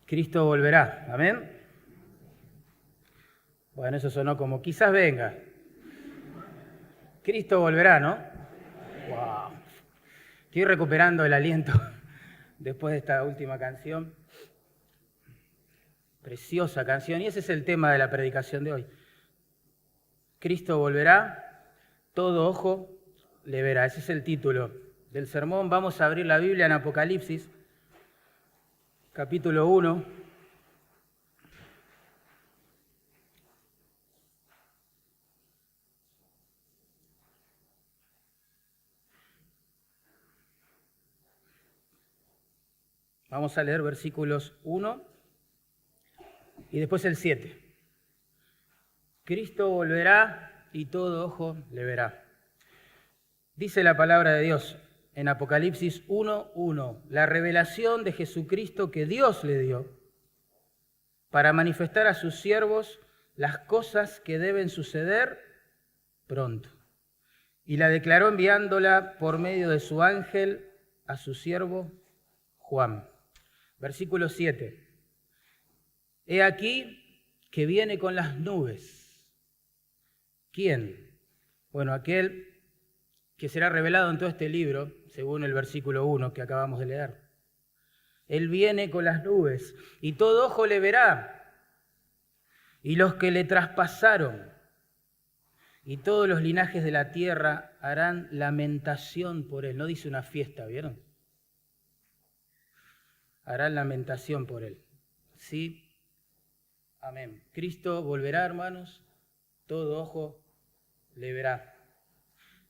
Cristo volverá. Amén. Bueno, eso sonó como quizás venga. Cristo volverá, ¿no? Wow. Estoy recuperando el aliento después de esta última canción. Preciosa canción. Y ese es el tema de la predicación de hoy. Cristo volverá, todo ojo le verá. Ese es el título del sermón. Vamos a abrir la Biblia en Apocalipsis, capítulo 1. Vamos a leer versículos 1 y después el 7. Cristo volverá y todo ojo le verá. Dice la palabra de Dios en Apocalipsis 1:1, la revelación de Jesucristo que Dios le dio para manifestar a sus siervos las cosas que deben suceder pronto. Y la declaró enviándola por medio de su ángel a su siervo Juan. Versículo 7. He aquí que viene con las nubes. ¿Quién? Bueno, aquel que será revelado en todo este libro, según el versículo 1 que acabamos de leer. Él viene con las nubes y todo ojo le verá, y los que le traspasaron, y todos los linajes de la tierra harán lamentación por él. No dice una fiesta, ¿vieron? Harán lamentación por él. Sí, amén. Cristo volverá, hermanos, todo ojo le verá.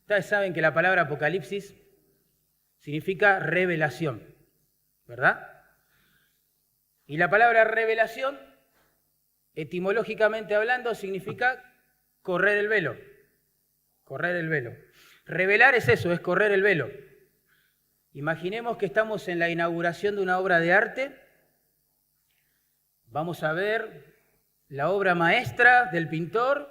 Ustedes saben que la palabra Apocalipsis significa revelación, ¿verdad? Y la palabra revelación, etimológicamente hablando, significa correr el velo. Correr el velo. Revelar es eso, es correr el velo. Imaginemos que estamos en la inauguración de una obra de arte. Vamos a ver la obra maestra del pintor.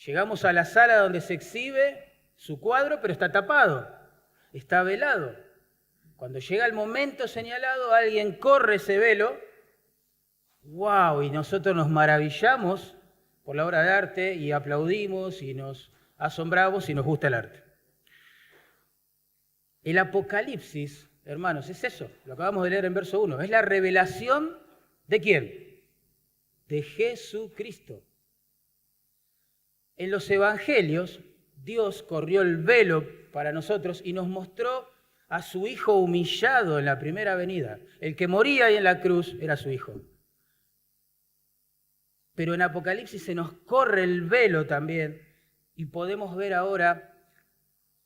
Llegamos a la sala donde se exhibe su cuadro, pero está tapado, está velado. Cuando llega el momento señalado, alguien corre ese velo. ¡Wow! Y nosotros nos maravillamos por la obra de arte y aplaudimos y nos asombramos y nos gusta el arte. El Apocalipsis, hermanos, es eso, lo acabamos de leer en verso 1, es la revelación ¿de quién? De Jesucristo. En los evangelios, Dios corrió el velo para nosotros y nos mostró a su Hijo humillado en la primera venida. El que moría ahí en la cruz era su Hijo. Pero en Apocalipsis se nos corre el velo también y podemos ver ahora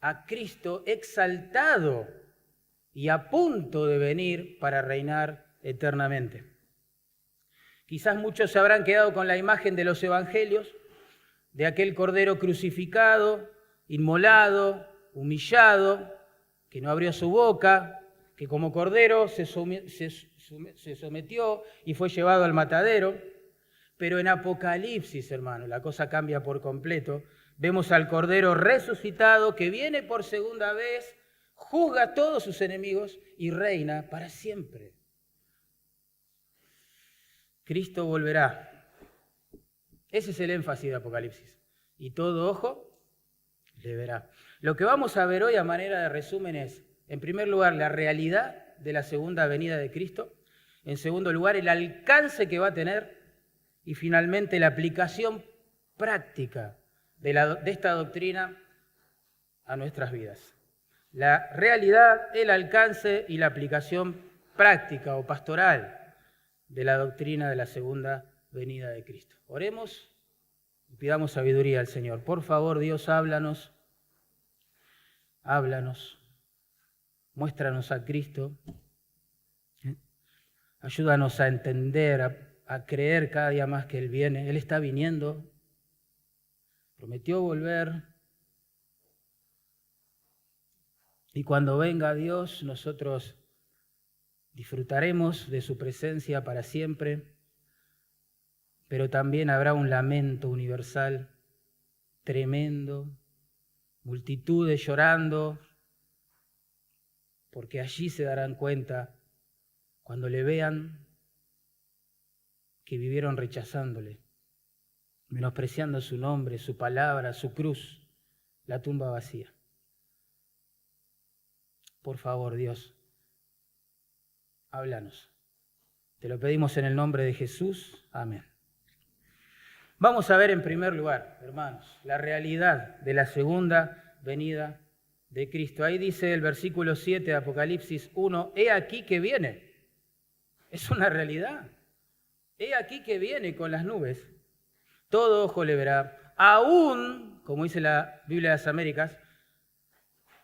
a Cristo exaltado y a punto de venir para reinar eternamente. Quizás muchos se habrán quedado con la imagen de los evangelios, de aquel cordero crucificado, inmolado, humillado, que no abrió su boca, que como cordero se sometió y fue llevado al matadero. Pero en Apocalipsis, hermano, la cosa cambia por completo. Vemos al cordero resucitado que viene por segunda vez, juzga a todos sus enemigos y reina para siempre. Cristo volverá. Ese es el énfasis de Apocalipsis. Y todo ojo le verá. Lo que vamos a ver hoy a manera de resumen es, en primer lugar, la realidad de la segunda venida de Cristo. En segundo lugar, el alcance que va a tener. Y finalmente, la aplicación práctica de esta doctrina a nuestras vidas. La realidad, el alcance y la aplicación práctica o pastoral de la doctrina de la segunda venida de Cristo. Oremos y pidamos sabiduría al Señor. Por favor, Dios, háblanos, muéstranos a Cristo, ayúdanos a entender, a creer cada día más que Él viene. Él está viniendo, prometió volver. Y cuando venga Dios, nosotros disfrutaremos de su presencia para siempre, pero también habrá un lamento universal tremendo, multitudes llorando, porque allí se darán cuenta, cuando le vean, que vivieron rechazándole, menospreciando su nombre, su palabra, su cruz, la tumba vacía. Por favor, Dios, háblanos. Te lo pedimos en el nombre de Jesús. Amén. Vamos a ver en primer lugar, hermanos, la realidad de la segunda venida de Cristo. Ahí dice el versículo 7 de Apocalipsis 1, he aquí que viene. Es una realidad. He aquí que viene con las nubes. Todo ojo le verá. Aún, como dice la Biblia de las Américas,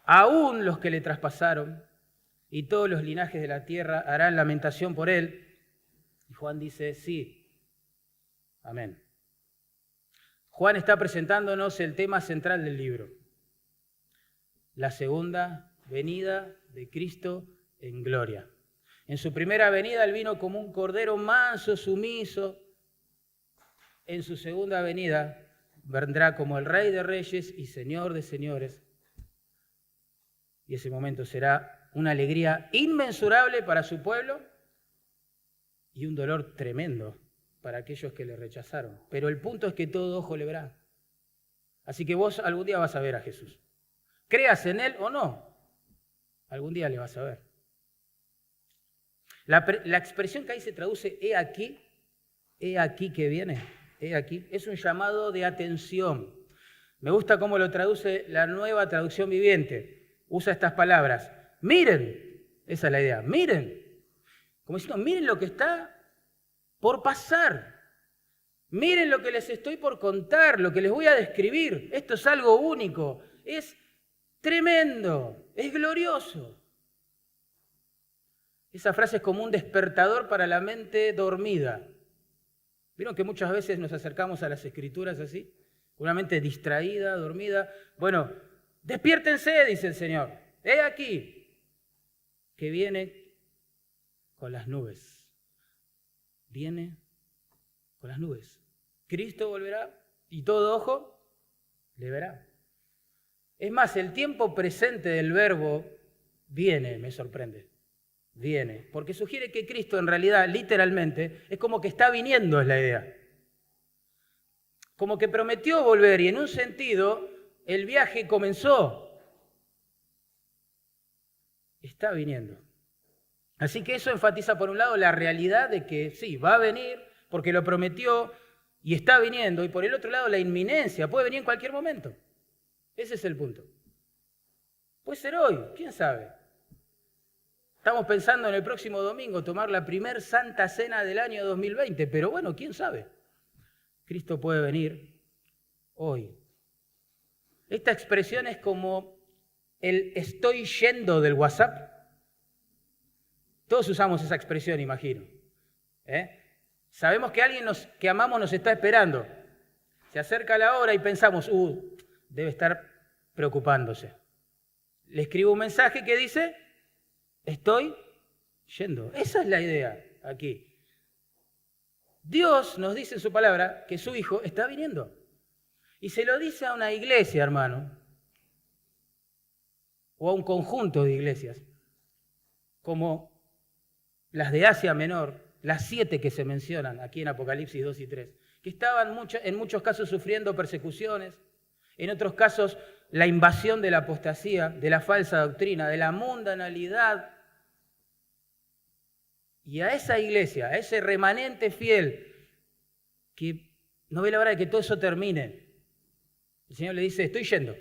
aún los que le traspasaron y todos los linajes de la tierra harán lamentación por él. Y Juan dice, sí. Amén. Juan está presentándonos el tema central del libro. La segunda venida de Cristo en gloria. En su primera venida Él vino como un cordero manso, sumiso. En su segunda venida vendrá como el Rey de Reyes y Señor de Señores. Y ese momento será una alegría inmensurable para su pueblo y un dolor tremendo para aquellos que le rechazaron. Pero el punto es que todo ojo le verá. Así que vos algún día vas a ver a Jesús. Creas en Él o no, algún día le vas a ver. La expresión que ahí se traduce, he aquí que viene, he aquí, es un llamado de atención. Me gusta cómo lo traduce la Nueva Traducción Viviente. Usa estas palabras. Miren, esa es la idea, miren. Como diciendo, miren lo que está por pasar. Miren lo que les estoy por contar, lo que les voy a describir. Esto es algo único, es tremendo, es glorioso. Esa frase es como un despertador para la mente dormida. ¿Vieron que muchas veces nos acercamos a las Escrituras así? Una mente distraída, dormida. Bueno, despiértense, dice el Señor. He aquí que viene con las nubes. Viene con las nubes. Cristo volverá y todo ojo le verá. Es más, el tiempo presente del verbo viene, me sorprende. Viene, porque sugiere que Cristo en realidad, literalmente, es como que está viniendo, es la idea. Como que prometió volver y en un sentido el viaje comenzó. Está viniendo. Así que eso enfatiza por un lado la realidad de que sí, va a venir porque lo prometió y está viniendo. Y por el otro lado la inminencia, puede venir en cualquier momento. Ese es el punto. Puede ser hoy, quién sabe. Estamos pensando en el próximo domingo tomar la primer Santa Cena del año 2020, pero bueno, quién sabe. Cristo puede venir hoy. Esta expresión es como el estoy yendo del WhatsApp. Todos usamos esa expresión, imagino. Sabemos que alguien que amamos nos está esperando. Se acerca la hora y pensamos, debe estar preocupándose. Le escribo un mensaje que dice, estoy yendo. Esa es la idea aquí. Dios nos dice en su palabra que su Hijo está viniendo. Y se lo dice a una iglesia, hermano, o a un conjunto de iglesias, como las de Asia Menor, las 7 que se mencionan aquí en Apocalipsis 2 y 3, que estaban en muchos casos sufriendo persecuciones, en otros casos la invasión de la apostasía, de la falsa doctrina, de la mundanalidad. Y a esa iglesia, a ese remanente fiel, que no ve la hora de que todo eso termine, el Señor le dice, estoy yendo,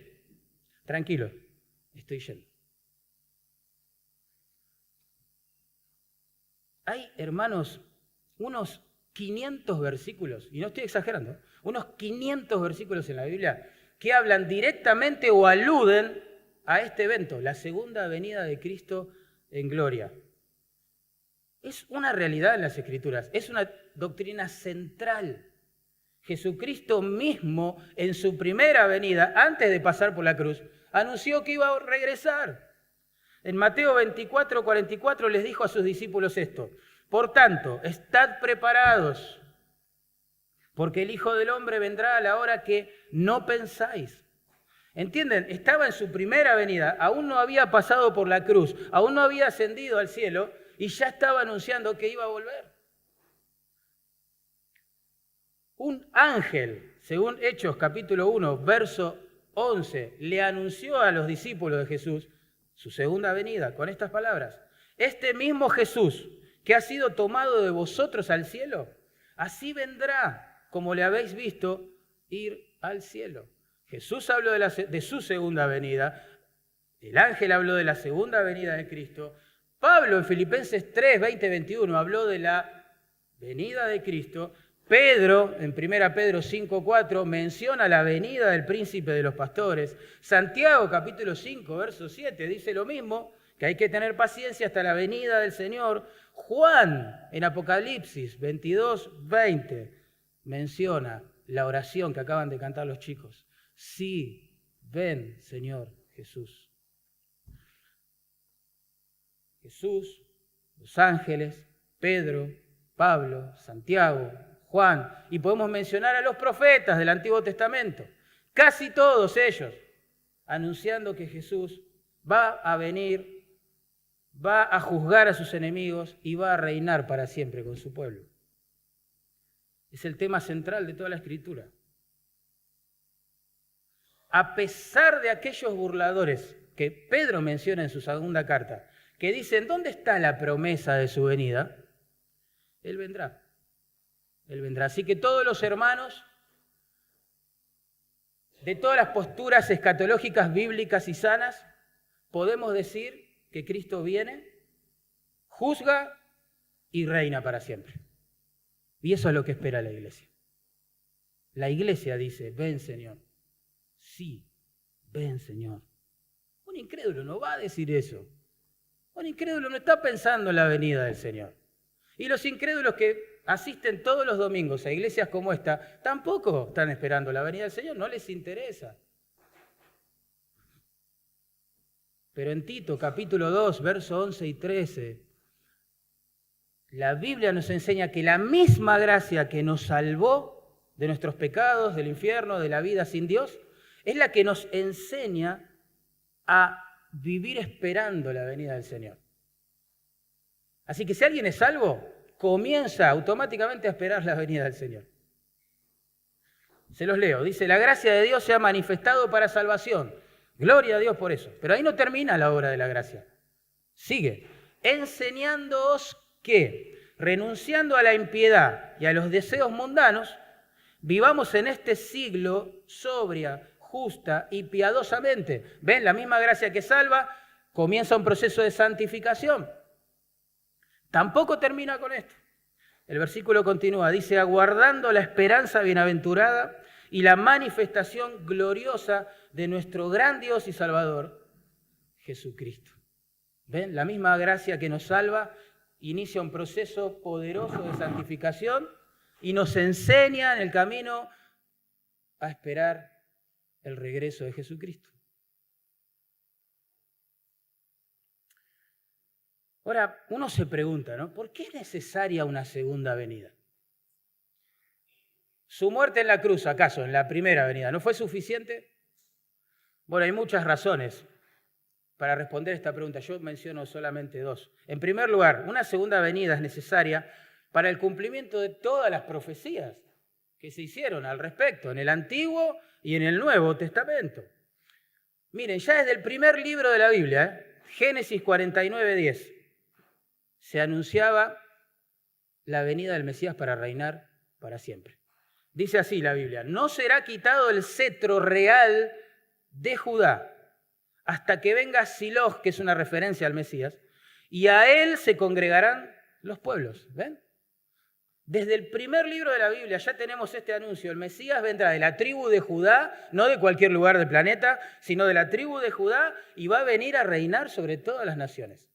tranquilo, estoy yendo. Hay, hermanos, unos 500 versículos, y no estoy exagerando, unos 500 versículos en la Biblia que hablan directamente o aluden a este evento, la segunda venida de Cristo en gloria. Es una realidad en las Escrituras, es una doctrina central. Jesucristo mismo, en su primera venida, antes de pasar por la cruz, anunció que iba a regresar. En Mateo 24, 44 les dijo a sus discípulos esto: por tanto, estad preparados, porque el Hijo del Hombre vendrá a la hora que no pensáis. ¿Entienden? Estaba en su primera venida, aún no había pasado por la cruz, aún no había ascendido al cielo y ya estaba anunciando que iba a volver. Un ángel, según Hechos capítulo 1, verso 11, le anunció a los discípulos de Jesús su segunda venida con estas palabras. Este mismo Jesús que ha sido tomado de vosotros al cielo, así vendrá como le habéis visto ir al cielo. Jesús habló de su segunda venida, el ángel habló de la segunda venida de Cristo, Pablo en Filipenses 3, 20, 21 habló de la venida de Cristo, Pedro en 1 Pedro 5, 4 menciona la venida del príncipe de los pastores, Santiago capítulo 5, verso 7 dice lo mismo, que hay que tener paciencia hasta la venida del Señor. Juan en Apocalipsis 22, 20 menciona la oración que acaban de cantar los chicos. Sí, ven, Señor Jesús. Jesús, los ángeles, Pedro, Pablo, Santiago, Juan, y podemos mencionar a los profetas del Antiguo Testamento, casi todos ellos, anunciando que Jesús va a venir, va a juzgar a sus enemigos y va a reinar para siempre con su pueblo. Es el tema central de toda la Escritura. A pesar de aquellos burladores que Pedro menciona en su segunda carta, que dicen, ¿dónde está la promesa de su venida? Él vendrá. Él vendrá. Así que todos los hermanos, de todas las posturas escatológicas, bíblicas y sanas, podemos decir que Cristo viene, juzga y reina para siempre. Y eso es lo que espera la iglesia. La iglesia dice, ven Señor. Sí, ven Señor. Un incrédulo no va a decir eso. Un incrédulo no está pensando en la venida del Señor. Y los incrédulos que asisten todos los domingos a iglesias como esta, tampoco están esperando la venida del Señor, no les interesa. Pero en Tito, capítulo 2, versos 11 y 13, la Biblia nos enseña que la misma gracia que nos salvó de nuestros pecados, del infierno, de la vida sin Dios, es la que nos enseña a vivir esperando la venida del Señor. Así que si alguien es salvo, comienza automáticamente a esperar la venida del Señor. Se los leo. Dice, la gracia de Dios se ha manifestado para salvación. Gloria a Dios por eso. Pero ahí no termina la obra de la gracia. Sigue. Enseñándoos que, renunciando a la impiedad y a los deseos mundanos, vivamos en este siglo sobria, justa y piadosamente. ¿Ven? La misma gracia que salva comienza un proceso de santificación. Tampoco termina con esto. El versículo continúa, dice, aguardando la esperanza bienaventurada y la manifestación gloriosa de nuestro gran Dios y Salvador, Jesucristo. ¿Ven? La misma gracia que nos salva inicia un proceso poderoso de santificación y nos enseña en el camino a esperar el regreso de Jesucristo. Ahora, uno se pregunta, ¿no? ¿Por qué es necesaria una segunda venida? ¿Su muerte en la cruz, acaso, en la primera venida, no fue suficiente? Bueno, hay muchas razones para responder esta pregunta. Yo menciono solamente dos. En primer lugar, una segunda venida es necesaria para el cumplimiento de todas las profecías que se hicieron al respecto, en el Antiguo y en el Nuevo Testamento. Miren, ya desde el primer libro de la Biblia, Génesis 49:10, se anunciaba la venida del Mesías para reinar para siempre. Dice así la Biblia, no será quitado el cetro real de Judá hasta que venga Siloj, que es una referencia al Mesías, y a él se congregarán los pueblos. ¿Ven? Desde el primer libro de la Biblia ya tenemos este anuncio. El Mesías vendrá de la tribu de Judá, no de cualquier lugar del planeta, sino de la tribu de Judá, y va a venir a reinar sobre todas las naciones.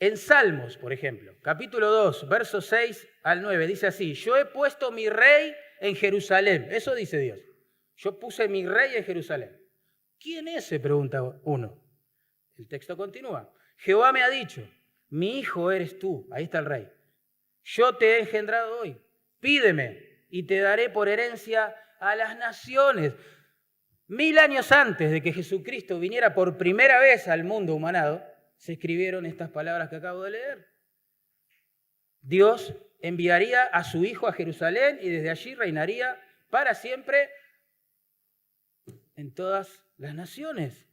En Salmos, por ejemplo, capítulo 2, versos 6 al 9, dice así, yo he puesto mi rey en Jerusalén. Eso dice Dios. Yo puse mi rey en Jerusalén. ¿Quién es? Se pregunta uno. El texto continúa. Jehová me ha dicho, mi hijo eres tú. Ahí está el rey. Yo te he engendrado hoy. Pídeme y te daré por herencia a las naciones. 1000 años antes de que Jesucristo viniera por primera vez al mundo humanado, se escribieron estas palabras que acabo de leer. Dios enviaría a su Hijo a Jerusalén y desde allí reinaría para siempre en todas las naciones.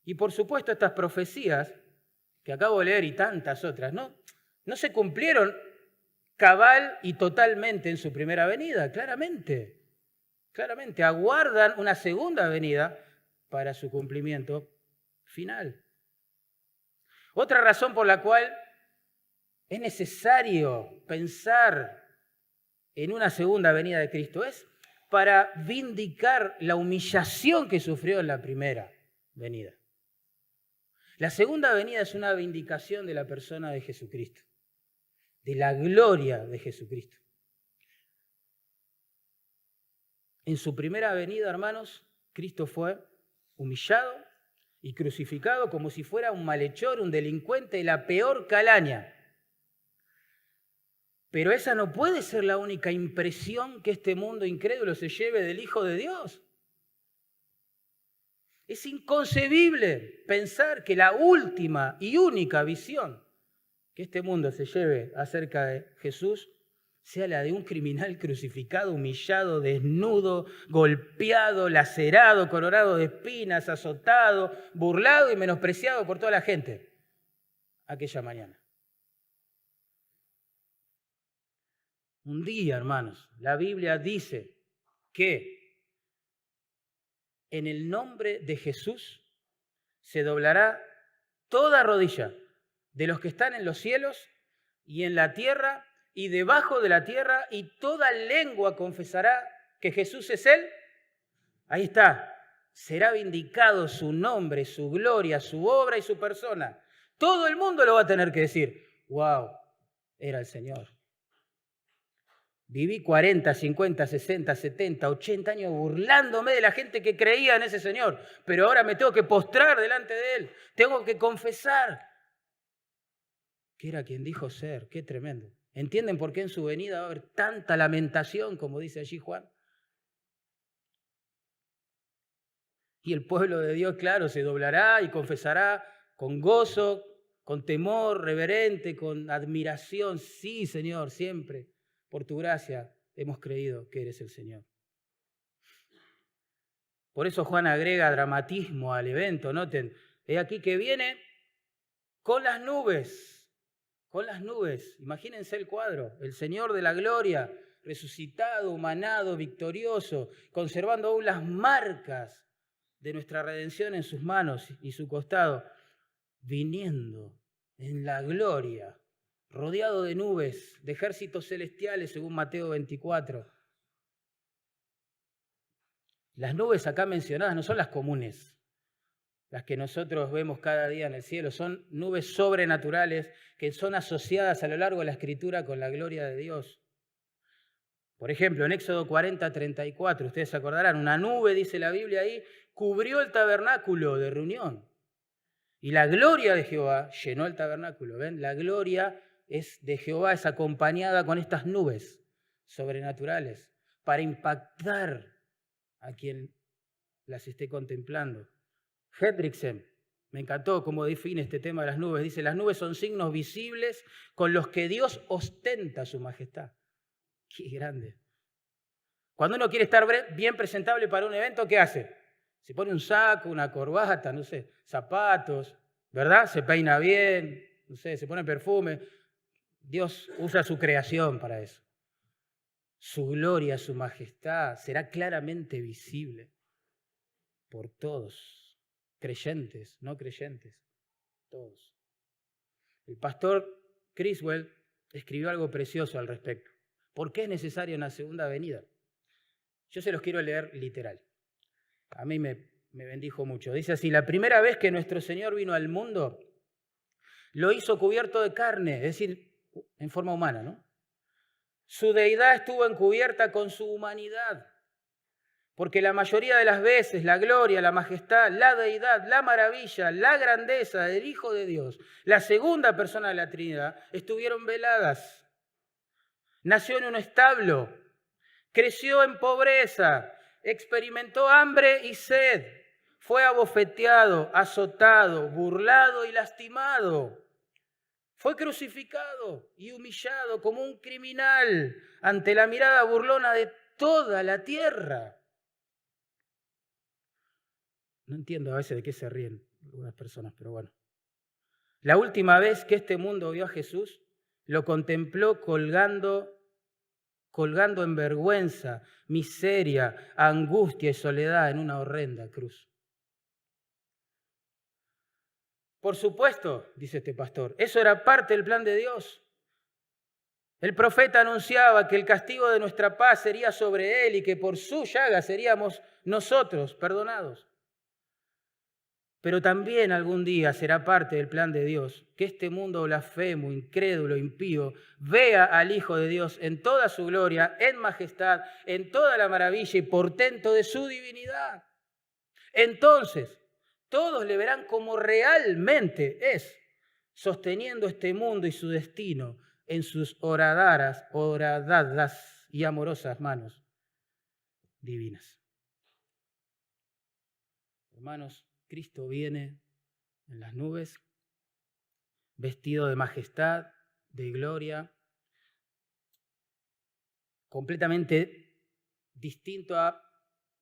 Y por supuesto estas profecías que acabo de leer y tantas otras, no se cumplieron cabal y totalmente en su primera venida, claramente. Claramente, aguardan una segunda venida para su cumplimiento final. Otra razón por la cual es necesario pensar en una segunda venida de Cristo es para vindicar la humillación que sufrió en la primera venida. La segunda venida es una vindicación de la persona de Jesucristo, de la gloria de Jesucristo. En su primera venida, hermanos, Cristo fue humillado y crucificado como si fuera un malhechor, un delincuente de la peor calaña. Pero esa no puede ser la única impresión que este mundo incrédulo se lleve del Hijo de Dios. Es inconcebible pensar que la última y única visión que este mundo se lleve acerca de Jesús sea la de un criminal crucificado, humillado, desnudo, golpeado, lacerado, coronado de espinas, azotado, burlado y menospreciado por toda la gente aquella mañana. Un día, hermanos, la Biblia dice que en el nombre de Jesús se doblará toda rodilla de los que están en los cielos y en la tierra y debajo de la tierra, y toda lengua confesará que Jesús es Él. Ahí está. Será vindicado su nombre, su gloria, su obra y su persona. Todo el mundo lo va a tener que decir. ¡Wow! Era el Señor. Viví 40, 50, 60, 70, 80 años burlándome de la gente que creía en ese Señor, pero ahora me tengo que postrar delante de Él. Tengo que confesar que era quien dijo ser. ¡Qué tremendo! ¿Entienden por qué en su venida va a haber tanta lamentación, como dice allí Juan? Y el pueblo de Dios, claro, se doblará y confesará con gozo, con temor reverente, con admiración. Sí, Señor, siempre, por tu gracia, hemos creído que eres el Señor. Por eso Juan agrega dramatismo al evento. Noten, he aquí que viene con las nubes. Con las nubes, imagínense el cuadro, el Señor de la gloria, resucitado, humanado, victorioso, conservando aún las marcas de nuestra redención en sus manos y su costado, viniendo en la gloria, rodeado de nubes, de ejércitos celestiales, según Mateo 24. Las nubes acá mencionadas no son las comunes, las que nosotros vemos cada día en el cielo, son nubes sobrenaturales que son asociadas a lo largo de la Escritura con la gloria de Dios. Por ejemplo, en Éxodo 40, 34, ustedes se acordarán, una nube, dice la Biblia ahí, cubrió el tabernáculo de reunión. Y la gloria de Jehová llenó el tabernáculo. ¿Ven? La gloria de Jehová es acompañada con estas nubes sobrenaturales para impactar a quien las esté contemplando. Hendrickson, me encantó cómo define este tema de las nubes. Dice, las nubes son signos visibles con los que Dios ostenta su majestad. ¡Qué grande! Cuando uno quiere estar bien presentable para un evento, ¿qué hace? Se pone un saco, una corbata, no sé, zapatos, ¿verdad? Se peina bien, no sé, se pone perfume. Dios usa su creación para eso. Su gloria, su majestad será claramente visible por todos. Creyentes, no creyentes, todos. El pastor Criswell escribió algo precioso al respecto. ¿Por qué es necesaria una segunda venida? Yo se los quiero leer literal. A mí me bendijo mucho. Dice así, la primera vez que nuestro Señor vino al mundo, lo hizo cubierto de carne, es decir, en forma humana, ¿no? Su deidad estuvo encubierta con su humanidad. Porque la mayoría de las veces la gloria, la majestad, la deidad, la maravilla, la grandeza del Hijo de Dios, la segunda persona de la Trinidad, estuvieron veladas. Nació en un establo, creció en pobreza, experimentó hambre y sed, fue abofeteado, azotado, burlado y lastimado. Fue crucificado y humillado como un criminal ante la mirada burlona de toda la tierra. No entiendo a veces de qué se ríen algunas personas, pero bueno. La última vez que este mundo vio a Jesús, lo contempló colgando en vergüenza, miseria, angustia y soledad en una horrenda cruz. Por supuesto, dice este pastor, eso era parte del plan de Dios. El profeta anunciaba que el castigo de nuestra paz sería sobre él y que por su llaga seríamos nosotros perdonados. Pero también algún día será parte del plan de Dios que este mundo blasfemo, incrédulo, impío, vea al Hijo de Dios en toda su gloria, en majestad, en toda la maravilla y portento de su divinidad. Entonces, todos le verán como realmente es, sosteniendo este mundo y su destino en sus horadadas y amorosas manos divinas. Hermanos, Cristo viene en las nubes, vestido de majestad, de gloria, completamente distinto a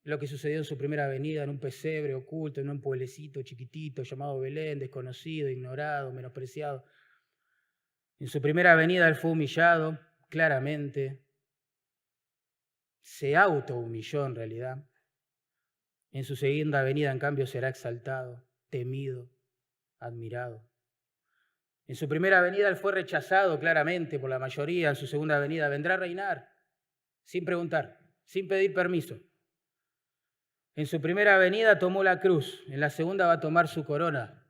lo que sucedió en su primera venida, en un pesebre oculto, en un pueblecito chiquitito llamado Belén, desconocido, ignorado, menospreciado. En su primera venida él fue humillado, claramente, se autohumilló en realidad. En su segunda venida, en cambio, será exaltado, temido, admirado. En su primera venida él fue rechazado claramente por la mayoría. En su segunda venida vendrá a reinar sin preguntar, sin pedir permiso. En su primera venida tomó la cruz, en la segunda va a tomar su corona.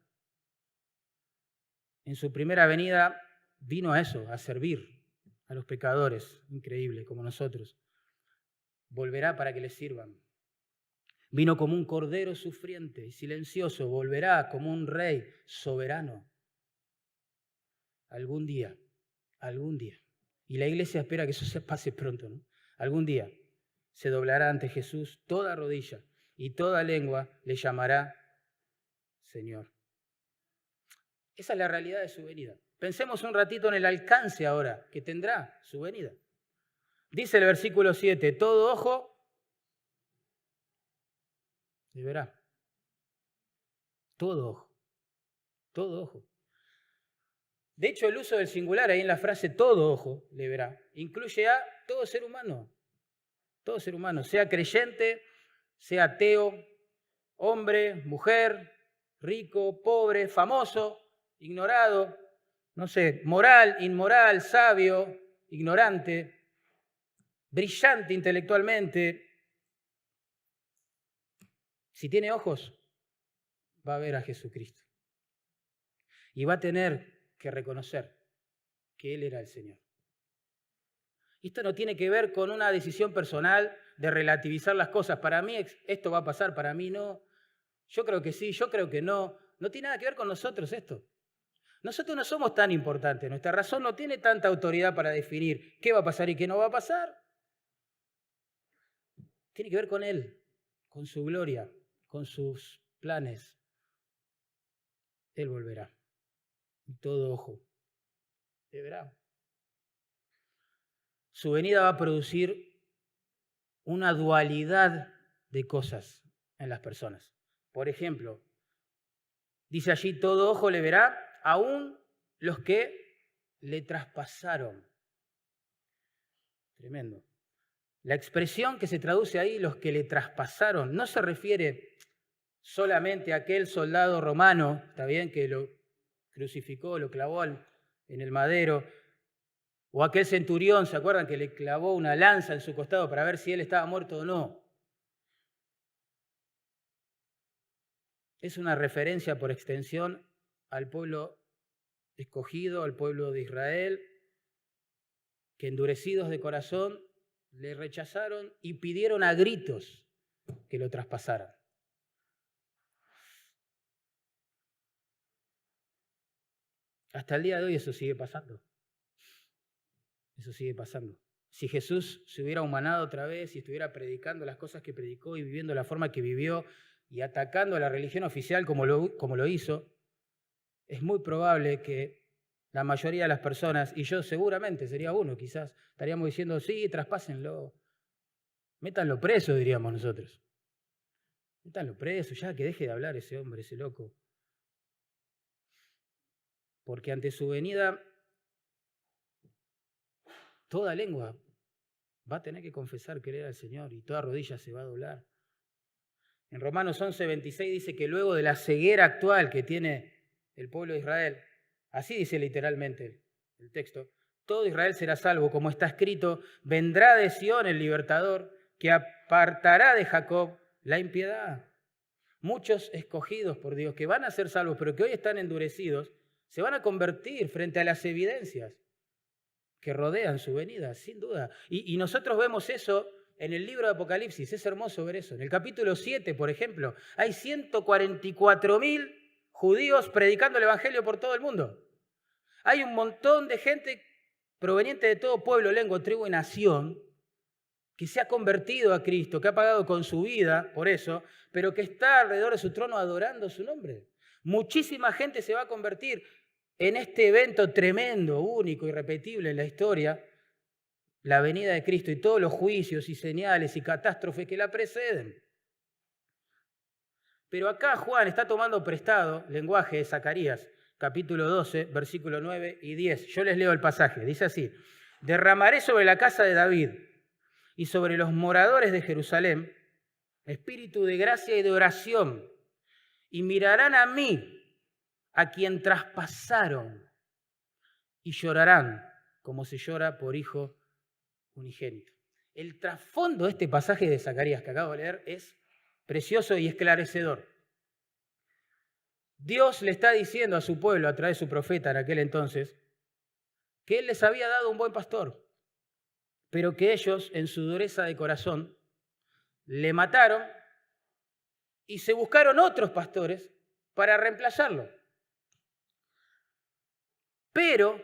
En su primera venida vino a eso, a servir a los pecadores, increíble, como nosotros. Volverá para que les sirvan. Vino como un cordero sufriente y silencioso, volverá como un rey soberano. Algún día. Y la iglesia espera que eso se pase pronto, ¿no? Algún día se doblará ante Jesús toda rodilla y toda lengua le llamará Señor. Esa es la realidad de su venida. Pensemos un ratito en el alcance ahora que tendrá su venida. Dice el versículo 7, todo ojo le verá. Todo ojo. Todo ojo. De hecho, el uso del singular ahí en la frase todo ojo le verá incluye a todo ser humano. Todo ser humano, sea creyente, sea ateo, hombre, mujer, rico, pobre, famoso, ignorado, no sé, moral, inmoral, sabio, ignorante, brillante intelectualmente. Si tiene ojos, va a ver a Jesucristo. Y va a tener que reconocer que Él era el Señor. Esto no tiene que ver con una decisión personal de relativizar las cosas. Para mí esto va a pasar, para mí no. Yo creo que sí, yo creo que no. No tiene nada que ver con nosotros esto. Nosotros no somos tan importantes. Nuestra razón no tiene tanta autoridad para definir qué va a pasar y qué no va a pasar. Tiene que ver con Él, con su gloria, con sus planes. Él volverá. Y todo ojo le verá. Su venida va a producir una dualidad de cosas en las personas. Por ejemplo, dice allí, todo ojo le verá, aún los que le traspasaron. Tremendo. La expresión que se traduce ahí, los que le traspasaron, no se refiere solamente a aquel soldado romano, está bien, que lo crucificó, lo clavó en el madero, o aquel centurión, ¿se acuerdan? Que le clavó una lanza en su costado para ver si él estaba muerto o no. Es una referencia por extensión al pueblo escogido, al pueblo de Israel, que endurecidos de corazón le rechazaron y pidieron a gritos que lo traspasaran. Hasta el día de hoy eso sigue pasando. Eso sigue pasando. Si Jesús se hubiera humanado otra vez y estuviera predicando las cosas que predicó y viviendo la forma que vivió y atacando a la religión oficial como lo hizo, es muy probable que la mayoría de las personas, y yo seguramente sería uno, quizás, estaríamos diciendo, sí, traspásenlo, métanlo preso, diríamos nosotros. Métanlo preso, ya que deje de hablar ese hombre, ese loco. Porque ante su venida, toda lengua va a tener que confesar querer al Señor y toda rodilla se va a doblar. En Romanos 11:26 dice que luego de la ceguera actual que tiene el pueblo de Israel, así dice literalmente el texto, todo Israel será salvo, como está escrito, vendrá de Sión el libertador, que apartará de Jacob la impiedad. Muchos escogidos por Dios que van a ser salvos, pero que hoy están endurecidos, se van a convertir frente a las evidencias que rodean su venida, sin duda. Y nosotros vemos eso en el libro de Apocalipsis, es hermoso ver eso. En el capítulo 7, por ejemplo, hay 144.000 judíos predicando el evangelio por todo el mundo. Hay un montón de gente proveniente de todo pueblo, lengua, tribu y nación que se ha convertido a Cristo, que ha pagado con su vida por eso, pero que está alrededor de su trono adorando su nombre. Muchísima gente se va a convertir en este evento tremendo, único, irrepetible en la historia, la venida de Cristo y todos los juicios y señales y catástrofes que la preceden. Pero acá Juan está tomando prestado lenguaje de Zacarías, capítulo 12, versículo 9 y 10. Yo les leo el pasaje, dice así: derramaré sobre la casa de David y sobre los moradores de Jerusalén espíritu de gracia y de oración, y mirarán a mí, a quien traspasaron, y llorarán como se llora por hijo unigénito. El trasfondo de este pasaje de Zacarías que acabo de leer es precioso y esclarecedor. Dios le está diciendo a su pueblo a través de su profeta en aquel entonces que Él les había dado un buen pastor, pero que ellos en su dureza de corazón le mataron y se buscaron otros pastores para reemplazarlo. Pero,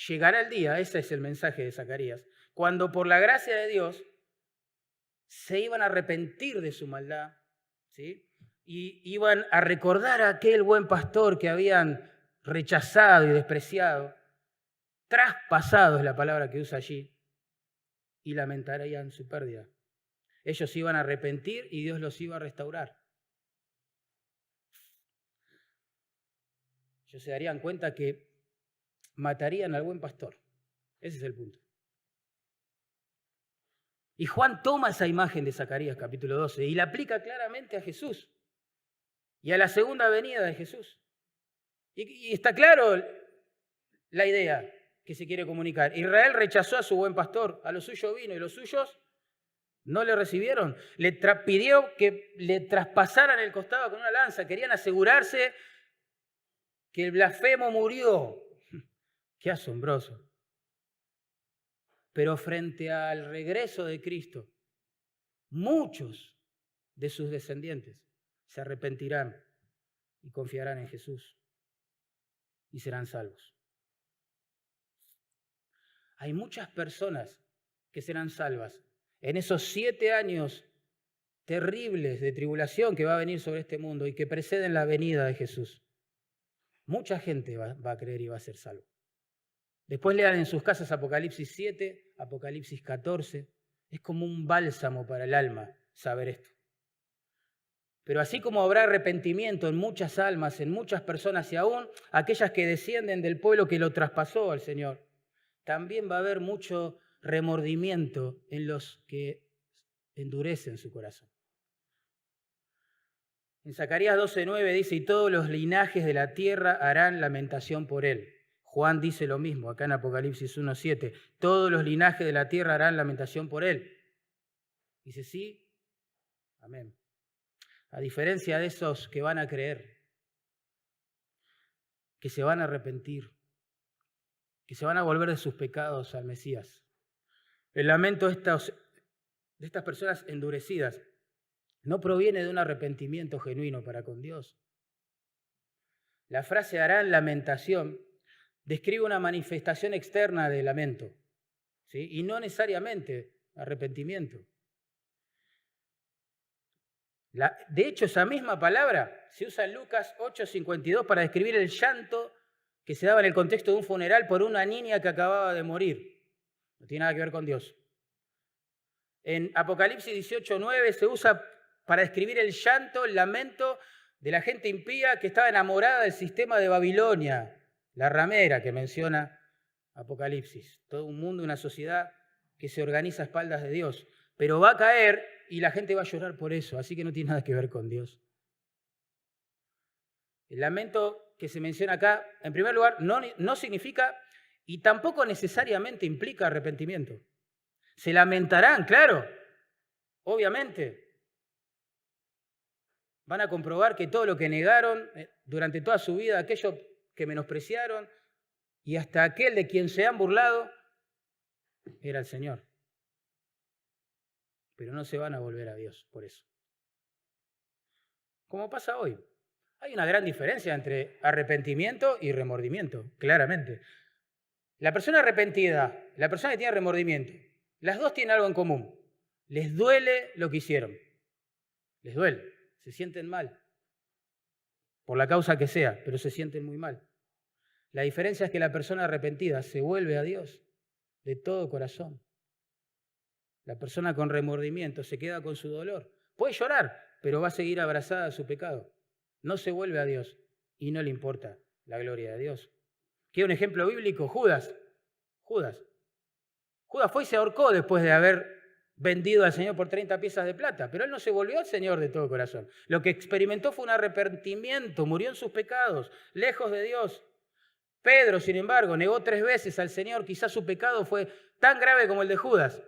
llegará el día, ese es el mensaje de Zacarías, cuando por la gracia de Dios se iban a arrepentir de su maldad, ¿sí? Y iban a recordar a aquel buen pastor que habían rechazado y despreciado, traspasado es la palabra que usa allí, y lamentarían su pérdida. Ellos se iban a arrepentir y Dios los iba a restaurar. Ellos se darían cuenta que matarían al buen pastor. Ese es el punto. Y Juan toma esa imagen de Zacarías capítulo 12 y la aplica claramente a Jesús y a la segunda venida de Jesús. Y está claro la idea que se quiere comunicar. Israel rechazó a su buen pastor, a lo suyo vino y los suyos no le recibieron. Le pidió que le traspasaran el costado con una lanza. Querían asegurarse que el blasfemo murió. Qué asombroso. Pero frente al regreso de Cristo, muchos de sus descendientes se arrepentirán y confiarán en Jesús y serán salvos. Hay muchas personas que serán salvas en esos 7 años terribles de tribulación que va a venir sobre este mundo y que preceden la venida de Jesús. Mucha gente va a creer y va a ser salvo. Después lean en sus casas Apocalipsis 7, Apocalipsis 14. Es como un bálsamo para el alma saber esto. Pero así como habrá arrepentimiento en muchas almas, en muchas personas y aún aquellas que descienden del pueblo que lo traspasó al Señor, también va a haber mucho remordimiento en los que endurecen su corazón. En Zacarías 12:9 dice: y todos los linajes de la tierra harán lamentación por él. Juan dice lo mismo acá en Apocalipsis 1:7. Todos los linajes de la tierra harán lamentación por él. Dice sí, amén. A diferencia de esos que van a creer, que se van a arrepentir, que se van a volver de sus pecados al Mesías. El lamento de estas personas endurecidas no proviene de un arrepentimiento genuino para con Dios. La frase harán lamentación describe una manifestación externa de lamento, ¿sí? Y no necesariamente arrepentimiento. De hecho, esa misma palabra se usa en Lucas 8:52 para describir el llanto que se daba en el contexto de un funeral por una niña que acababa de morir. No tiene nada que ver con Dios. En Apocalipsis 18:9 se usa para describir el llanto, el lamento de la gente impía que estaba enamorada del sistema de Babilonia, la ramera que menciona Apocalipsis. Todo un mundo, una sociedad que se organiza a espaldas de Dios. Pero va a caer y la gente va a llorar por eso, así que no tiene nada que ver con Dios. El lamento que se menciona acá, en primer lugar, no significa y tampoco necesariamente implica arrepentimiento. Se lamentarán, claro, obviamente. Van a comprobar que todo lo que negaron durante toda su vida, aquello que menospreciaron y hasta aquel de quien se han burlado, era el Señor. Pero no se van a volver a Dios por eso. Como pasa hoy. Hay una gran diferencia entre arrepentimiento y remordimiento, claramente. La persona arrepentida, la persona que tiene remordimiento, las dos tienen algo en común. Les duele lo que hicieron. Les duele. Se sienten mal. Por la causa que sea, pero se sienten muy mal. La diferencia es que la persona arrepentida se vuelve a Dios de todo corazón. La persona con remordimiento se queda con su dolor. Puede llorar, pero va a seguir abrazada a su pecado. No se vuelve a Dios y no le importa la gloria de Dios. ¿Quiere un ejemplo bíblico? Judas. Judas fue y se ahorcó después de haber vendido al Señor por 30 piezas de plata, pero él no se volvió al Señor de todo corazón. Lo que experimentó fue un arrepentimiento, murió en sus pecados, lejos de Dios. Pedro, sin embargo, negó 3 veces al Señor. Quizás su pecado fue tan grave como el de Judas,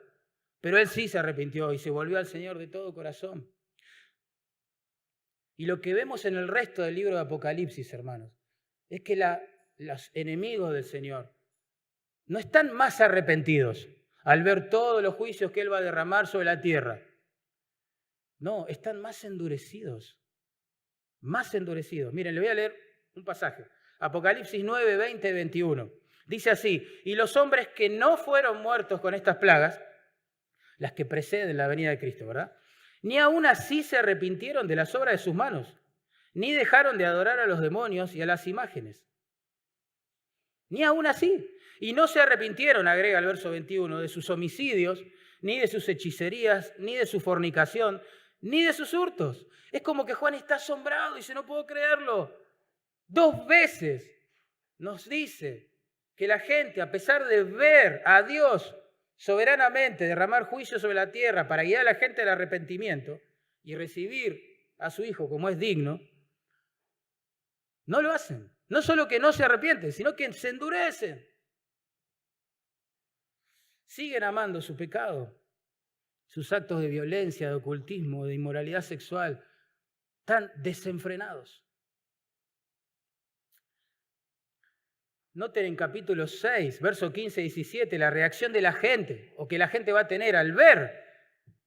pero él sí se arrepintió y se volvió al Señor de todo corazón. Y lo que vemos en el resto del libro de Apocalipsis, hermanos, es que los enemigos del Señor no están más arrepentidos al ver todos los juicios que Él va a derramar sobre la tierra. No, están más endurecidos. Más endurecidos. Miren, le voy a leer un pasaje. Apocalipsis 9, 20, 21. Dice así: y los hombres que no fueron muertos con estas plagas, las que preceden la venida de Cristo, ¿verdad? Ni aún así se arrepintieron de las obras de sus manos, ni dejaron de adorar a los demonios y a las imágenes. Ni aún así. Y no se arrepintieron, agrega el verso 21, de sus homicidios, ni de sus hechicerías, ni de su fornicación, ni de sus hurtos. Es como que Juan está asombrado y dice: no puedo creerlo. 2 veces nos dice que la gente, a pesar de ver a Dios soberanamente derramar juicio sobre la tierra para guiar a la gente al arrepentimiento y recibir a su Hijo como es digno, no lo hacen. No solo que no se arrepienten, sino que se endurecen. Siguen amando su pecado, sus actos de violencia, de ocultismo, de inmoralidad sexual, tan desenfrenados. Noten en capítulo 6, verso 15 y 17, la reacción de la gente, o que la gente va a tener al ver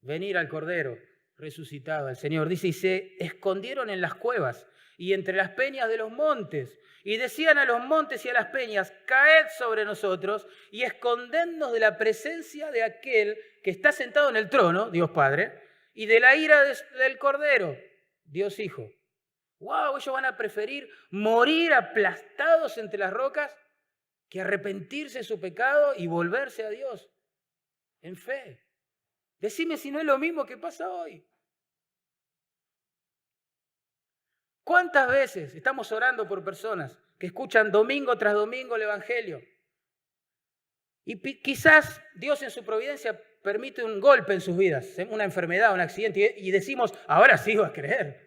venir al Cordero resucitado, al Señor. Dice: y se escondieron en las cuevas y entre las peñas de los montes, y decían a los montes y a las peñas: caed sobre nosotros y escondednos de la presencia de aquel que está sentado en el trono, Dios Padre, y de la ira del Cordero, Dios Hijo. ¡Wow! Ellos van a preferir morir aplastados entre las rocas que arrepentirse de su pecado y volverse a Dios en fe. Decime si no es lo mismo que pasa hoy. ¿Cuántas veces estamos orando por personas que escuchan domingo tras domingo el Evangelio? Y quizás Dios en su providencia permite un golpe en sus vidas, una enfermedad, un accidente, y decimos: ahora sí va a creer.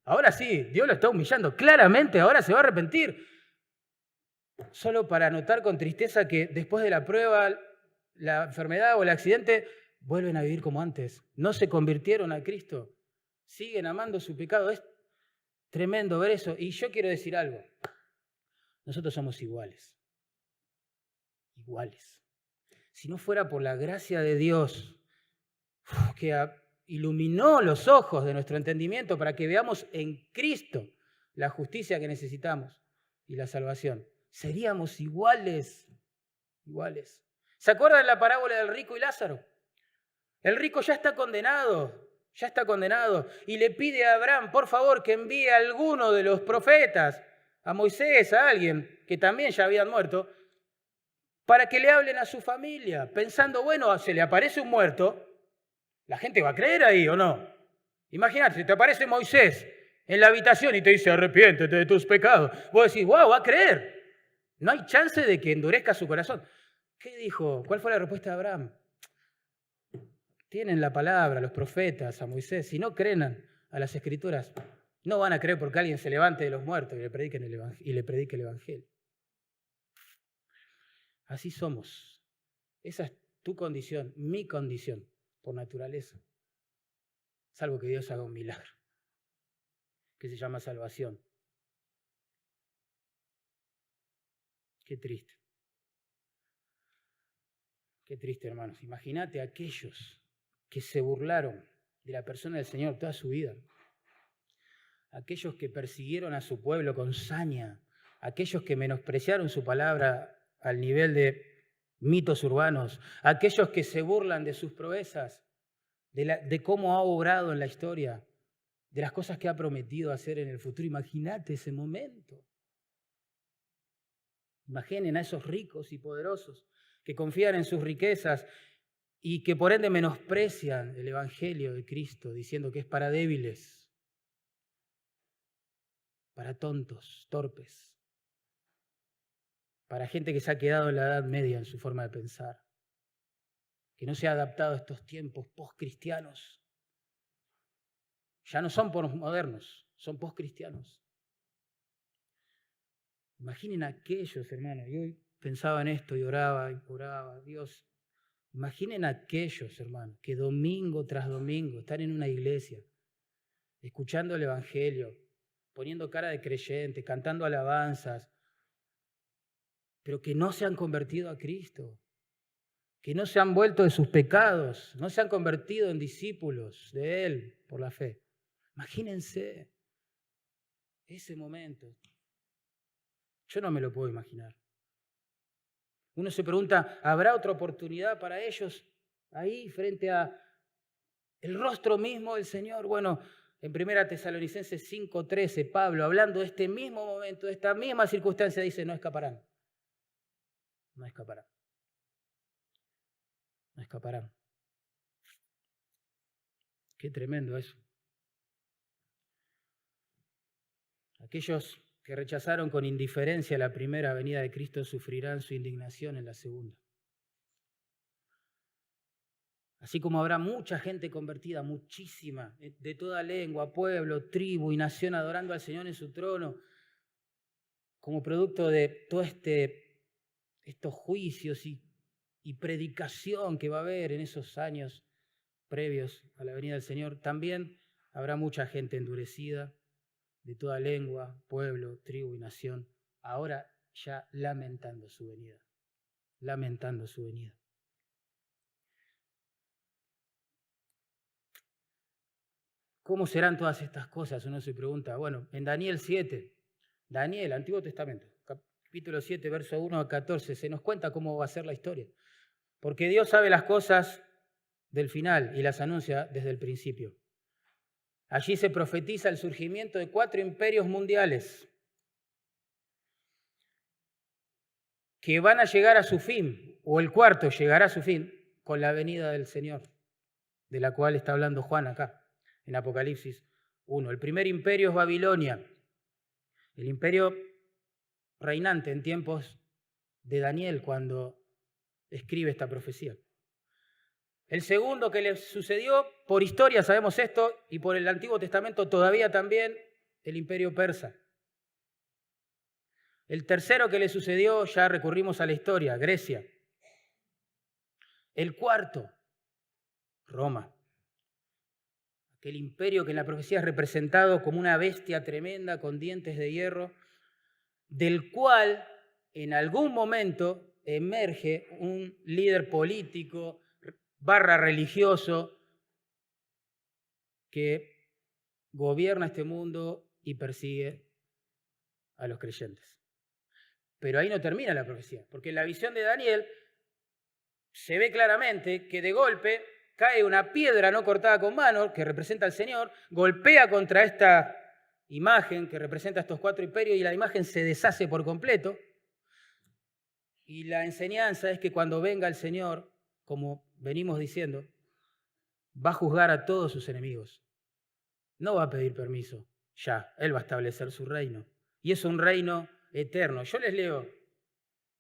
Ahora sí, Dios lo está humillando. Claramente ahora se va a arrepentir. Solo para notar con tristeza que después de la prueba, la enfermedad o el accidente, vuelven a vivir como antes. No se convirtieron a Cristo. Siguen amando su pecado. Es tremendo ver eso. Y yo quiero decir algo. Nosotros somos iguales. Iguales. Si no fuera por la gracia de Dios que iluminó los ojos de nuestro entendimiento para que veamos en Cristo la justicia que necesitamos y la salvación, seríamos iguales. ¿Se acuerdan de la parábola del rico y Lázaro? El rico ya está condenado, y le pide a Abraham, por favor, que envíe a alguno de los profetas a Moisés, a alguien que también ya habían muerto, para que le hablen a su familia, pensando, bueno, se le aparece un muerto, la gente va a creer ahí, ¿o no? Imagínate, si te aparece Moisés en la habitación y te dice, arrepiéntete de tus pecados, vos decís, wow, va a creer. No hay chance de que endurezca su corazón. ¿Qué dijo? ¿Cuál fue la respuesta de Abraham? Tienen la palabra, los profetas, a Moisés. Si no creen a las Escrituras, no van a creer porque alguien se levante de los muertos y le predique el Evangelio. Así somos. Esa es tu condición, mi condición, por naturaleza. Salvo que Dios haga un milagro, que se llama salvación. Qué triste. Qué triste, hermanos. Imagínate a aquellos que se burlaron de la persona del Señor toda su vida. Aquellos que persiguieron a su pueblo con saña. Aquellos que menospreciaron su palabra al nivel de mitos urbanos. Aquellos que se burlan de sus proezas, de cómo ha obrado en la historia, de las cosas que ha prometido hacer en el futuro. Imagínate ese momento. Imaginen a esos ricos y poderosos que confían en sus riquezas y que por ende menosprecian el Evangelio de Cristo, diciendo que es para débiles, para tontos, torpes, para gente que se ha quedado en la Edad Media en su forma de pensar, que no se ha adaptado a estos tiempos post-cristianos. Ya no son postmodernos, son post-cristianos. Imaginen a aquellos, hermanos, y hoy pensaba en esto y oraba, Dios, imaginen a aquellos, hermanos, que domingo tras domingo están en una iglesia, escuchando el Evangelio, poniendo cara de creyente, cantando alabanzas, pero que no se han convertido a Cristo, que no se han vuelto de sus pecados, no se han convertido en discípulos de Él por la fe. Imagínense ese momento. Yo no me lo puedo imaginar. Uno se pregunta, ¿habrá otra oportunidad para ellos ahí frente a el rostro mismo del Señor? Bueno, en 1 Tesalonicenses 5:13, Pablo, hablando de este mismo momento, de esta misma circunstancia, dice, no escaparán. No escaparán. No escaparán. Qué tremendo eso. Aquellos que rechazaron con indiferencia la primera venida de Cristo sufrirán su indignación en la segunda. Así como habrá mucha gente convertida, muchísima, de toda lengua, pueblo, tribu y nación adorando al Señor en su trono, como producto de todos estos juicios y predicación que va a haber en esos años previos a la venida del Señor, también habrá mucha gente endurecida, de toda lengua, pueblo, tribu y nación, ahora ya lamentando su venida, lamentando su venida. ¿Cómo serán todas estas cosas? Uno se pregunta. Bueno, en Daniel 7, Daniel, Antiguo Testamento, capítulo 7, verso 1 a 14, se nos cuenta cómo va a ser la historia. Porque Dios sabe las cosas del final y las anuncia desde el principio. Allí se profetiza el surgimiento de 4 imperios mundiales que van a llegar a su fin, o el cuarto llegará a su fin, con la venida del Señor, de la cual está hablando Juan acá, en Apocalipsis 1. El primer imperio es Babilonia, el imperio reinante en tiempos de Daniel, cuando escribe esta profecía. El segundo que le sucedió, por historia sabemos esto, y por el Antiguo Testamento todavía también, el imperio persa. El tercero que le sucedió, ya recurrimos a la historia, Grecia. El cuarto, Roma. Aquel imperio que en la profecía es representado como una bestia tremenda con dientes de hierro, del cual en algún momento emerge un líder político / religioso que gobierna este mundo y persigue a los creyentes. Pero ahí no termina la profecía, porque en la visión de Daniel se ve claramente que de golpe cae una piedra no cortada con mano, que representa al Señor, golpea contra esta imagen que representa estos 4 imperios y la imagen se deshace por completo. Y la enseñanza es que cuando venga el Señor, como venimos diciendo, va a juzgar a todos sus enemigos. No va a pedir permiso, ya, Él va a establecer su reino. Y es un reino eterno. Yo les leo,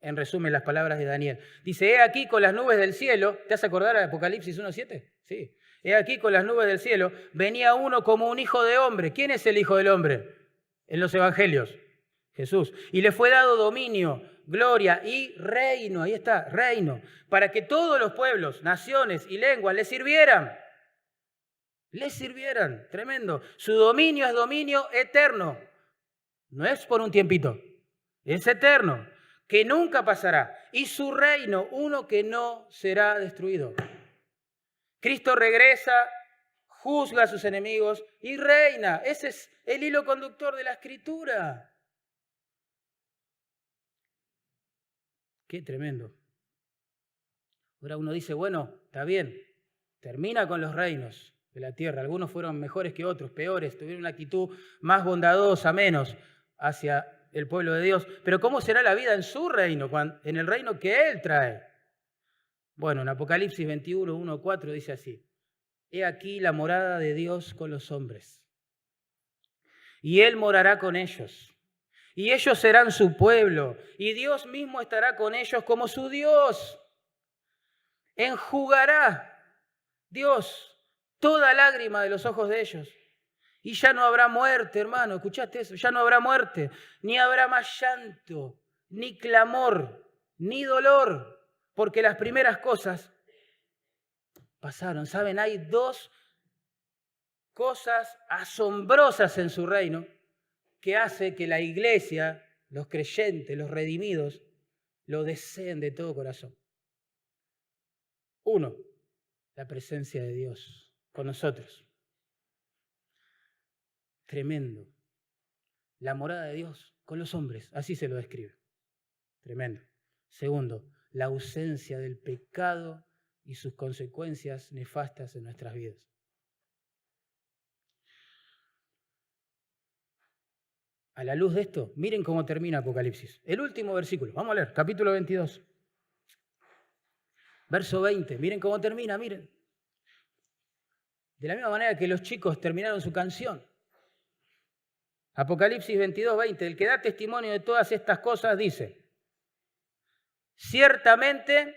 en resumen, las palabras de Daniel. Dice, he aquí con las nubes del cielo, ¿te has acordado de Apocalipsis 1:7? Sí. He aquí con las nubes del cielo, venía uno como un hijo de hombre. ¿Quién es el hijo del hombre? En los evangelios, Jesús. Y le fue dado dominio, gloria y reino, ahí está, reino, para que todos los pueblos, naciones y lenguas le sirvieran. Le sirvieran, tremendo. Su dominio es dominio eterno. No es por un tiempito, es eterno, que nunca pasará. Y su reino, uno que no será destruido. Cristo regresa, juzga a sus enemigos y reina. Ese es el hilo conductor de la Escritura. Qué tremendo. Ahora uno dice, bueno, está bien, termina con los reinos de la tierra. Algunos fueron mejores que otros, peores, tuvieron una actitud más bondadosa, menos hacia el pueblo de Dios. Pero ¿cómo será la vida en su reino, en el reino que Él trae? Bueno, en Apocalipsis 21, 1, 4 dice así, he aquí la morada de Dios con los hombres, y Él morará con ellos, y ellos serán su pueblo, y Dios mismo estará con ellos como su Dios. Enjugará Dios toda lágrima de los ojos de ellos. Y ya no habrá muerte, hermano, ¿escuchaste eso? Ya no habrá muerte, ni habrá más llanto, ni clamor, ni dolor, porque las primeras cosas pasaron. ¿Saben? Hay 2 cosas asombrosas en su reino que hace que la iglesia, los creyentes, los redimidos, lo deseen de todo corazón. 1, la presencia de Dios con nosotros. Tremendo. La morada de Dios con los hombres, así se lo describe. Tremendo. 2, la ausencia del pecado y sus consecuencias nefastas en nuestras vidas. A la luz de esto, miren cómo termina Apocalipsis. El último versículo, vamos a leer, capítulo 22. Verso 20, miren cómo termina, miren. De la misma manera que los chicos terminaron su canción. Apocalipsis 22, 20, el que da testimonio de todas estas cosas dice, ciertamente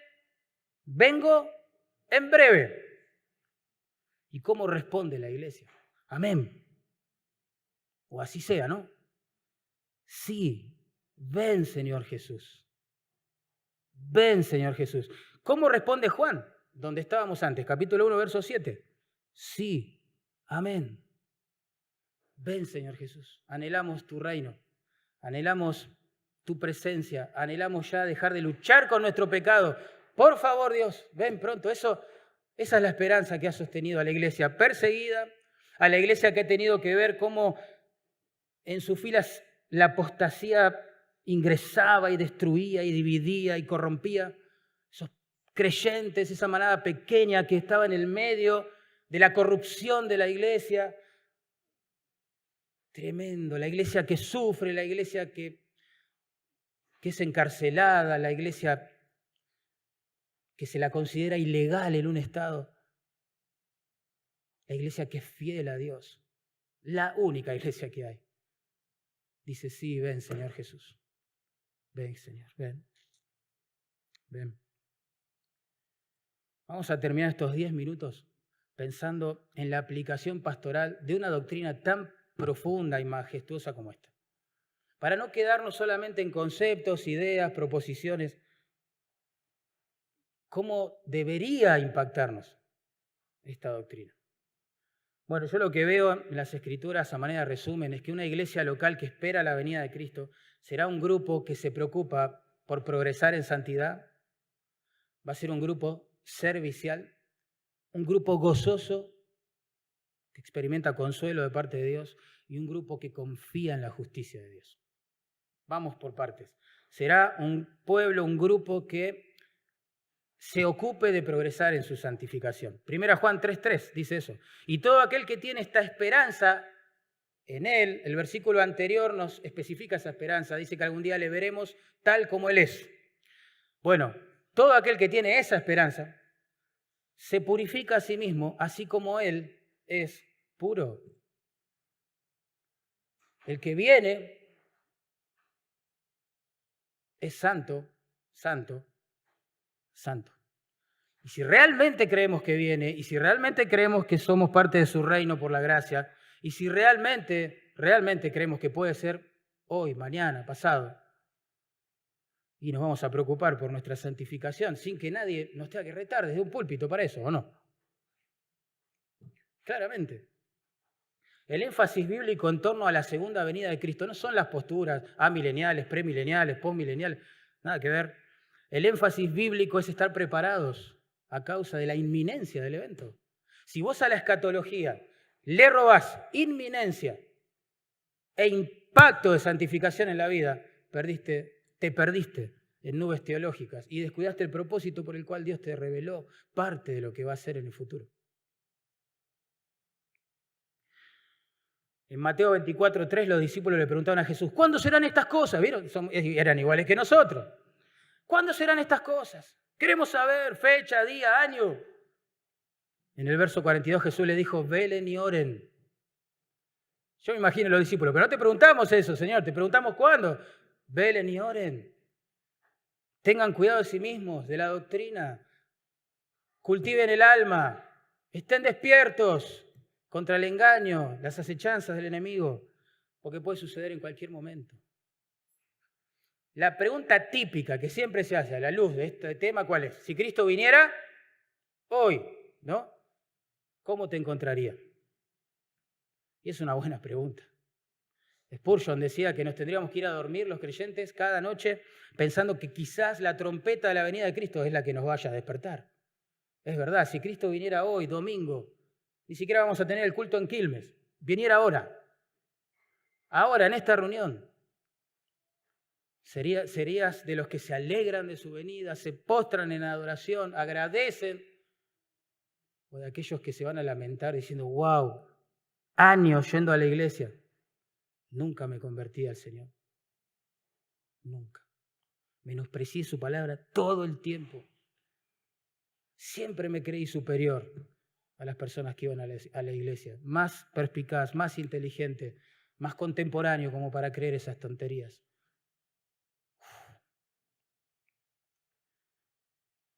vengo en breve. ¿Y cómo responde la iglesia? Amén. O así sea, ¿no? Sí, ven Señor Jesús. Ven Señor Jesús. ¿Cómo responde Juan? Donde estábamos antes, capítulo 1, verso 7. Sí, amén. Ven, Señor Jesús. Anhelamos tu reino. Anhelamos tu presencia. Anhelamos ya dejar de luchar con nuestro pecado. Por favor, Dios, ven pronto. Esa es la esperanza que ha sostenido a la iglesia perseguida, a la iglesia que ha tenido que ver cómo en sus filas la apostasía ingresaba y destruía y dividía y corrompía. Esos creyentes, esa manada pequeña que estaba en el medio de la corrupción de la iglesia. Tremendo, la iglesia que sufre, la iglesia que es encarcelada, la iglesia que se la considera ilegal en un estado, la iglesia que es fiel a Dios, la única iglesia que hay. Dice, sí, ven Señor Jesús, ven Señor, ven, ven. Vamos a terminar estos 10 minutos pensando en la aplicación pastoral de una doctrina tan profunda y majestuosa como esta. Para no quedarnos solamente en conceptos, ideas, proposiciones, ¿cómo debería impactarnos esta doctrina? Bueno, yo lo que veo en las Escrituras a manera de resumen es que una iglesia local que espera la venida de Cristo será un grupo que se preocupa por progresar en santidad, va a ser un grupo servicial, un grupo gozoso que experimenta consuelo de parte de Dios y un grupo que confía en la justicia de Dios. Vamos por partes. Será un pueblo, un grupo que se ocupe de progresar en su santificación. 1 Juan 3:3 dice eso. Y todo aquel que tiene esta esperanza En Él, el versículo anterior nos especifica esa esperanza. Dice que algún día le veremos tal como Él es. Bueno, todo aquel que tiene esa esperanza se purifica a sí mismo, así como Él es puro. El que viene es santo, santo, santo. Y si realmente creemos que viene, y si realmente creemos que somos parte de su reino por la gracia, y si realmente creemos que puede ser hoy, mañana, pasado, y nos vamos a preocupar por nuestra santificación sin que nadie nos tenga que retar desde un púlpito para eso, ¿o no? Claramente. El énfasis bíblico en torno a la segunda venida de Cristo no son las posturas amileniales, premileniales, postmileniales, nada que ver. El énfasis bíblico es estar preparados a causa de la inminencia del evento. Si vos a la escatología le robás inminencia e impacto de santificación en la vida, te perdiste en nubes teológicas y descuidaste el propósito por el cual Dios te reveló parte de lo que va a ser en el futuro. En Mateo 24:3 los discípulos le preguntaban a Jesús, ¿cuándo serán estas cosas? ¿Vieron? Eran iguales que nosotros. ¿Cuándo serán estas cosas? Queremos saber fecha, día, año. En el verso 42 Jesús le dijo, velen y oren. Yo me imagino a los discípulos, pero no te preguntamos eso, Señor, te preguntamos cuándo. Velen y oren. Tengan cuidado de sí mismos, de la doctrina. Cultiven el alma. Estén despiertos contra el engaño, las acechanzas del enemigo, porque puede suceder en cualquier momento. La pregunta típica que siempre se hace a la luz de este tema, ¿cuál es? Si Cristo viniera hoy, ¿no? ¿Cómo te encontraría? Y es una buena pregunta. Spurgeon decía que nos tendríamos que ir a dormir los creyentes cada noche pensando que quizás la trompeta de la venida de Cristo es la que nos vaya a despertar. Es verdad, si Cristo viniera hoy, domingo, ni siquiera vamos a tener el culto en Quilmes, viniera ahora en esta reunión, serías de los que se alegran de su venida, se postran en adoración, agradecen, o de aquellos que se van a lamentar diciendo, wow, años yendo a la iglesia, nunca me convertí al Señor, nunca. Menosprecié su palabra todo el tiempo. Siempre me creí superior a las personas que iban a la iglesia, más perspicaz, más inteligente, más contemporáneo como para creer esas tonterías.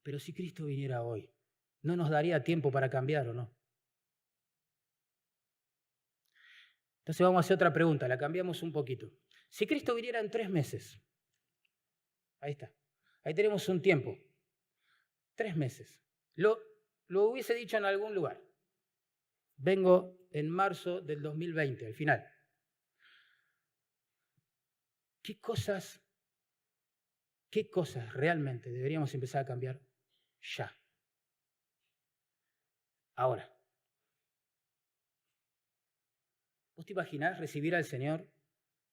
Pero si Cristo viniera hoy, ¿no nos daría tiempo para cambiar o no? Entonces vamos a hacer otra pregunta, la cambiamos un poquito. Si Cristo viniera en 3 meses, ahí está, ahí tenemos un tiempo, 3 meses. Lo hubiese dicho en algún lugar. Vengo en marzo del 2020, al final. ¿Qué cosas realmente deberíamos empezar a cambiar ya? Ahora. ¿Vos te imaginás recibir al Señor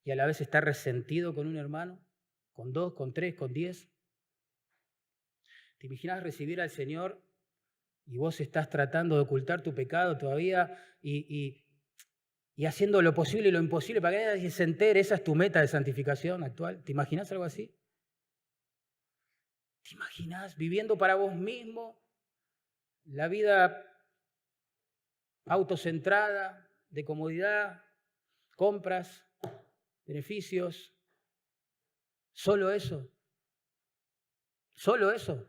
y a la vez estar resentido con un hermano? ¿Con 2, con 3, con 10? ¿Te imaginás recibir al Señor y vos estás tratando de ocultar tu pecado todavía y haciendo lo posible y lo imposible para que nadie se entere? ¿Esa es tu meta de santificación actual? ¿Te imaginás algo así? ¿Te imaginás viviendo para vos mismo la vida autocentrada, de comodidad, compras, beneficios? ¿Solo eso? ¿Solo eso?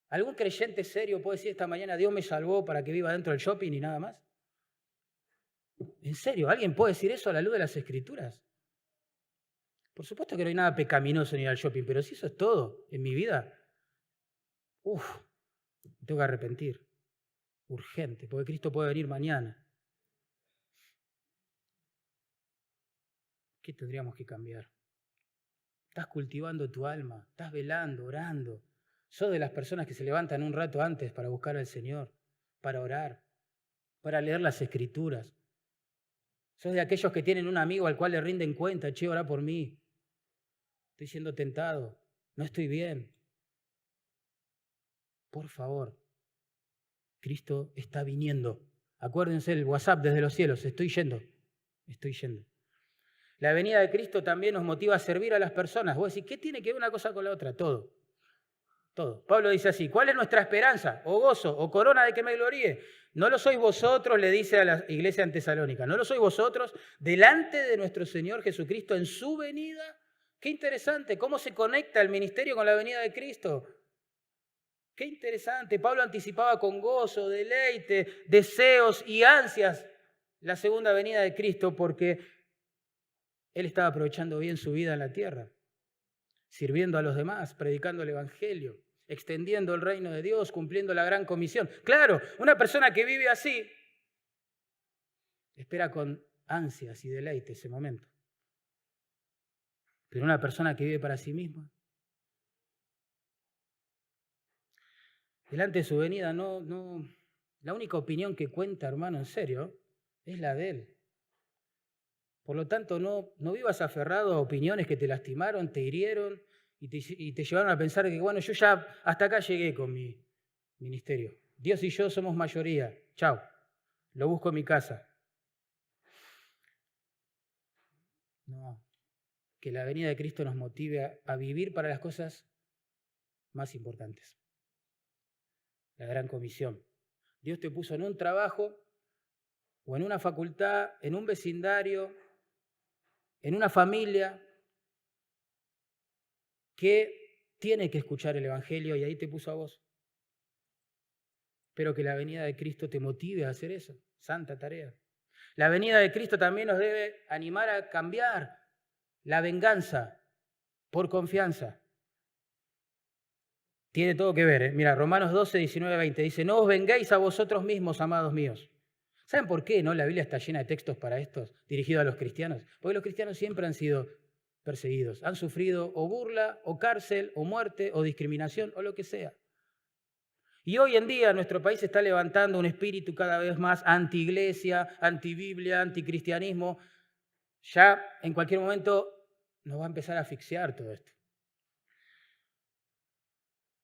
¿Algún creyente serio puede decir esta mañana Dios me salvó para que viva dentro del shopping y nada más? ¿En serio? ¿Alguien puede decir eso a la luz de las Escrituras? Por supuesto que no hay nada pecaminoso en ir al shopping, pero si eso es todo en mi vida, me tengo que arrepentir. Urgente, porque Cristo puede venir mañana. ¿Qué tendríamos que cambiar? Estás cultivando tu alma, estás velando, orando. Sos de las personas que se levantan un rato antes para buscar al Señor, para orar, para leer las Escrituras. Sos de aquellos que tienen un amigo al cual le rinden cuenta, che, orá por mí. Estoy siendo tentado, no estoy bien. Por favor, Cristo está viniendo. Acuérdense el WhatsApp desde los cielos, estoy yendo. La venida de Cristo también nos motiva a servir a las personas. Vos decís, ¿qué tiene que ver una cosa con la otra? Todo. Pablo dice así, ¿cuál es nuestra esperanza, o gozo, o corona de que me gloríe? No lo sois vosotros, le dice a la iglesia en Tesalónica, no lo sois vosotros delante de nuestro Señor Jesucristo en su venida. Qué interesante, cómo se conecta el ministerio con la venida de Cristo. Qué interesante, Pablo anticipaba con gozo, deleite, deseos y ansias la segunda venida de Cristo porque él estaba aprovechando bien su vida en la tierra, sirviendo a los demás, predicando el Evangelio, extendiendo el reino de Dios, cumpliendo la gran comisión. Claro, una persona que vive así espera con ansias y deleite ese momento. Pero una persona que vive para sí misma, delante de su venida, la única opinión que cuenta, hermano, en serio, es la de él. Por lo tanto, no vivas aferrado a opiniones que te lastimaron, te hirieron y te llevaron a pensar que, bueno, yo ya hasta acá llegué con mi ministerio. Dios y yo somos mayoría. Chao, lo busco en mi casa. No, que la venida de Cristo nos motive a vivir para las cosas más importantes. La gran comisión. Dios te puso en un trabajo o en una facultad, en un vecindario, en una familia que tiene que escuchar el Evangelio y ahí te puso a vos. Espero que la venida de Cristo te motive a hacer eso. Santa tarea. La venida de Cristo también nos debe animar a cambiar la venganza por confianza. Tiene todo que ver. Mira, Romanos 12, 19, 20 dice, no os vengáis a vosotros mismos, amados míos. ¿Saben por qué no? La Biblia está llena de textos para estos, dirigidos a los cristianos. Porque los cristianos siempre han sido perseguidos. Han sufrido o burla, o cárcel, o muerte, o discriminación, o lo que sea. Y hoy en día nuestro país está levantando un espíritu cada vez más anti-iglesia, anti-biblia, anti-cristianismo. Ya en cualquier momento nos va a empezar a asfixiar todo esto.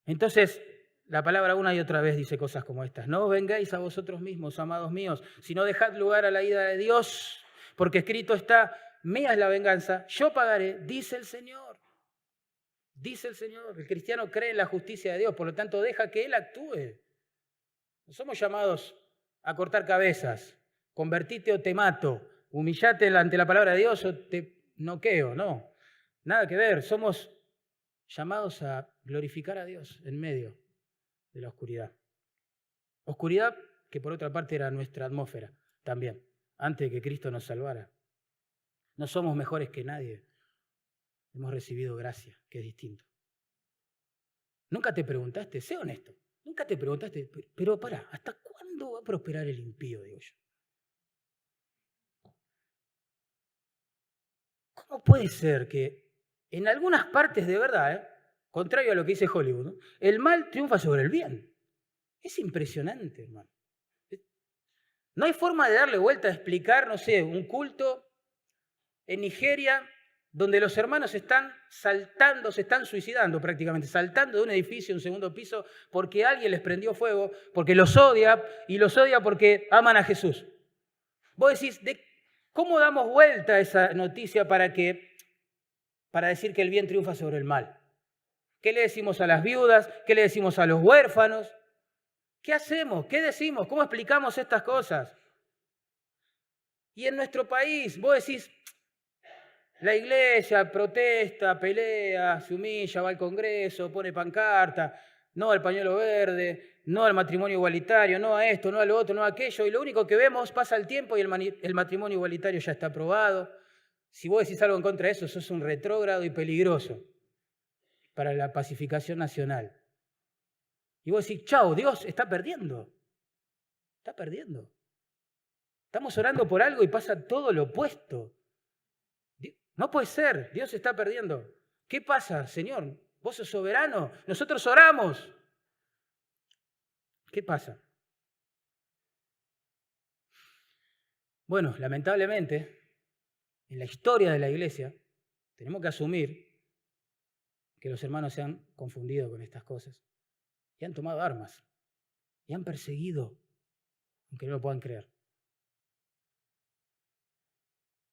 Entonces, la palabra una y otra vez dice cosas como estas. No os vengáis a vosotros mismos, amados míos, sino dejad lugar a la ira de Dios, porque escrito está, mía es la venganza, yo pagaré, dice el Señor. Dice el Señor, el cristiano cree en la justicia de Dios, por lo tanto deja que Él actúe. No somos llamados a cortar cabezas, convertite o te mato, humillate ante la palabra de Dios o te noqueo, no. Nada que ver, somos llamados a glorificar a Dios en medio de la oscuridad. Oscuridad que por otra parte era nuestra atmósfera también, antes de que Cristo nos salvara. No somos mejores que nadie. Hemos recibido gracia, que es distinto. Nunca te preguntaste, sé honesto, nunca te preguntaste, pero pará, ¿hasta cuándo va a prosperar el impío, digo yo? ¿Cómo puede ser que en algunas partes de verdad, contrario a lo que dice Hollywood, ¿no? El mal triunfa sobre el bien? Es impresionante, hermano. No hay forma de darle vuelta a explicar, no sé, un culto en Nigeria donde los hermanos están saltando, se están suicidando prácticamente, saltando de un edificio a un segundo piso porque alguien les prendió fuego, porque los odia y los odia porque aman a Jesús. Vos decís, ¿cómo damos vuelta a esa noticia para decir que el bien triunfa sobre el mal? ¿Qué le decimos a las viudas? ¿Qué le decimos a los huérfanos? ¿Qué hacemos? ¿Qué decimos? ¿Cómo explicamos estas cosas? Y en nuestro país, vos decís, la iglesia protesta, pelea, se humilla, va al Congreso, pone pancarta, no al pañuelo verde, no al matrimonio igualitario, no a esto, no a lo otro, no a aquello, y lo único que vemos, pasa el tiempo y el matrimonio igualitario ya está aprobado. Si vos decís algo en contra de eso, sos un retrógrado y peligroso para la pacificación nacional. Y vos decís, chao, Dios está perdiendo. Está perdiendo. Estamos orando por algo y pasa todo lo opuesto. No puede ser, Dios está perdiendo. ¿Qué pasa, Señor? ¿Vos sos soberano? Nosotros oramos. ¿Qué pasa? Bueno, lamentablemente, en la historia de la iglesia, tenemos que asumir que los hermanos se han confundido con estas cosas y han tomado armas y han perseguido aunque no lo puedan creer.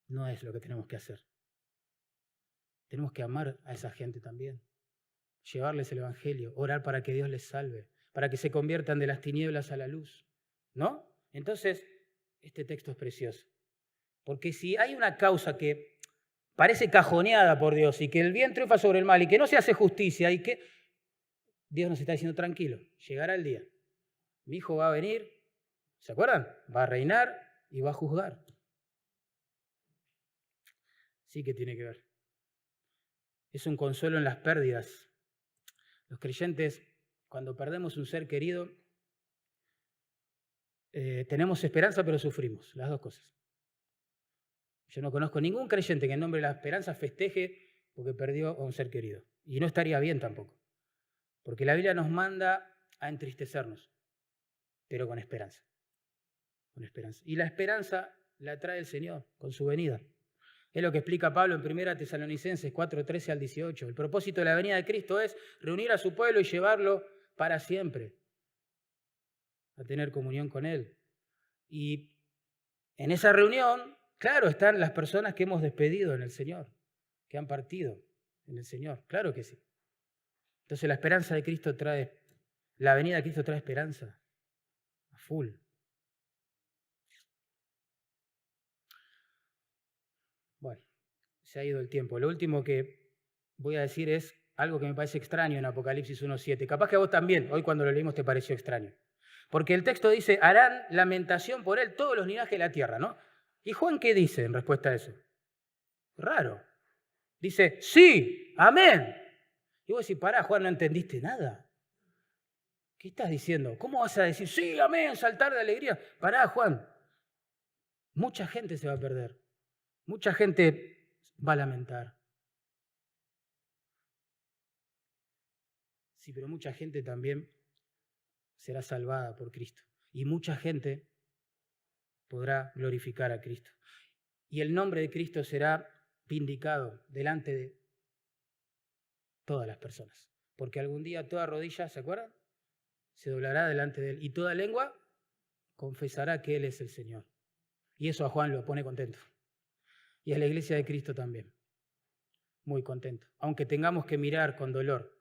No es lo que tenemos que hacer. Tenemos que amar a esa gente también, llevarles el Evangelio, orar para que Dios les salve, para que se conviertan de las tinieblas a la luz, ¿no? Entonces, este texto es precioso, porque si hay una causa que parece cajoneada por Dios y que el bien triunfa sobre el mal y que no se hace justicia y que Dios nos está diciendo tranquilo, llegará el día. Mi hijo va a venir, ¿se acuerdan? Va a reinar y va a juzgar. Sí que tiene que ver. Es un consuelo en las pérdidas. Los creyentes, cuando perdemos un ser querido, tenemos esperanza pero sufrimos, las dos cosas. Yo no conozco ningún creyente que en nombre de la esperanza festeje porque perdió a un ser querido. Y no estaría bien tampoco. Porque la Biblia nos manda a entristecernos, pero con esperanza. Con esperanza. Y la esperanza la trae el Señor con su venida. Es lo que explica Pablo en 1 Tesalonicenses 4, 13 al 18. El propósito de la venida de Cristo es reunir a su pueblo y llevarlo para siempre a tener comunión con Él. Y en esa reunión, claro, están las personas que hemos despedido en el Señor, que han partido en el Señor, claro que sí. Entonces la esperanza de Cristo trae, la venida de Cristo trae esperanza, a full. Bueno, se ha ido el tiempo. Lo último que voy a decir es algo que me parece extraño en Apocalipsis 1:7. Capaz que a vos también, hoy cuando lo leímos te pareció extraño. Porque el texto dice, harán lamentación por él todos los linajes de la tierra, ¿no? ¿Y Juan qué dice en respuesta a eso? Raro. Dice, sí, amén. Y vos decís, pará, Juan, no entendiste nada. ¿Qué estás diciendo? ¿Cómo vas a decir, sí, amén, saltar de alegría? Pará, Juan. Mucha gente se va a perder. Mucha gente va a lamentar. Sí, pero mucha gente también será salvada por Cristo. Y mucha gente podrá glorificar a Cristo. Y el nombre de Cristo será vindicado delante de todas las personas. Porque algún día toda rodilla, ¿se acuerdan? Se doblará delante de Él. Y toda lengua confesará que Él es el Señor. Y eso a Juan lo pone contento. Y a la iglesia de Cristo también. Muy contento. Aunque tengamos que mirar con dolor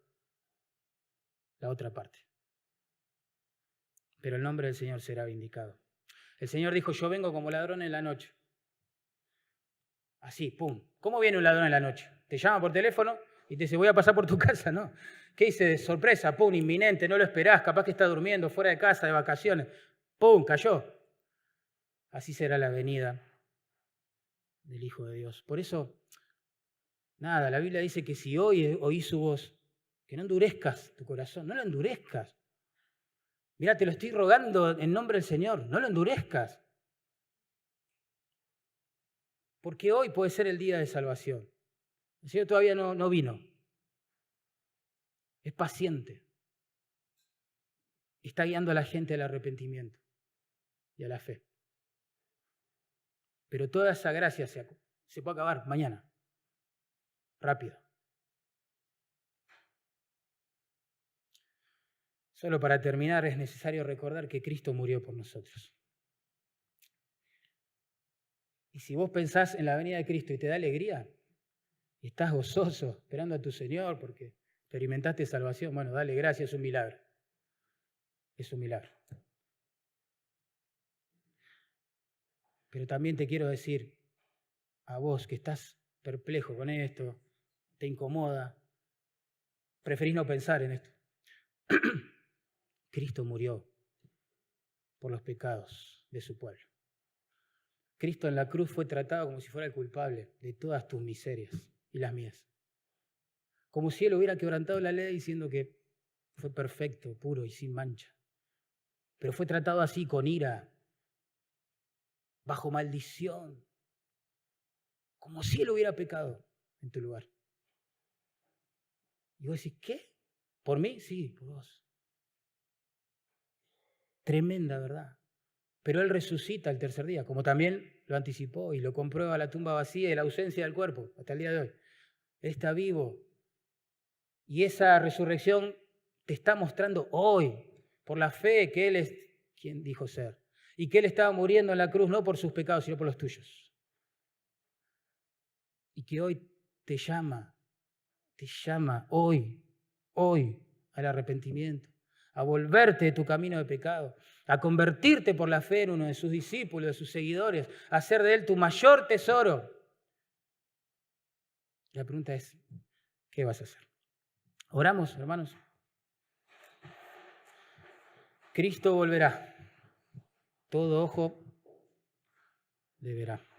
la otra parte. Pero el nombre del Señor será vindicado. El Señor dijo, yo vengo como ladrón en la noche. Así, pum. ¿Cómo viene un ladrón en la noche? Te llama por teléfono y te dice, voy a pasar por tu casa, ¿no? ¿Qué dice? De sorpresa, pum, inminente, no lo esperás, capaz que está durmiendo fuera de casa, de vacaciones. Pum, cayó. Así será la venida del Hijo de Dios. Por eso, nada, la Biblia dice que si hoy oís su voz, que no endurezcas tu corazón, no lo endurezcas. Mira, te lo estoy rogando en nombre del Señor, no lo endurezcas. Porque hoy puede ser el día de salvación. El Señor todavía no vino. Es paciente. Está guiando a la gente al arrepentimiento y a la fe. Pero toda esa gracia se puede acabar mañana. Rápido. Solo para terminar es necesario recordar que Cristo murió por nosotros. Y si vos pensás en la venida de Cristo y te da alegría, y estás gozoso esperando a tu Señor porque experimentaste salvación, bueno, dale gracias, es un milagro. Es un milagro. Pero también te quiero decir a vos que estás perplejo con esto, te incomoda, preferís no pensar en esto. Cristo murió por los pecados de su pueblo. Cristo en la cruz fue tratado como si fuera el culpable de todas tus miserias y las mías. Como si Él hubiera quebrantado la ley diciendo que fue perfecto, puro y sin mancha. Pero fue tratado así, con ira, bajo maldición, como si Él hubiera pecado en tu lugar. Y vos decís, ¿qué? ¿Por mí? Sí, por vos. Tremenda verdad. Pero Él resucita el tercer día, como también lo anticipó y lo comprueba la tumba vacía y la ausencia del cuerpo hasta el día de hoy. Él está vivo. Y esa resurrección te está mostrando hoy, por la fe, que Él es quien dijo ser. y que Él estaba muriendo en la cruz no por sus pecados, sino por los tuyos. Y que hoy te llama hoy al arrepentimiento, a volverte de tu camino de pecado, a convertirte por la fe en uno de sus discípulos, de sus seguidores, a hacer de Él tu mayor tesoro. La pregunta es, ¿qué vas a hacer? Oramos, hermanos. Cristo volverá. Todo ojo le verá.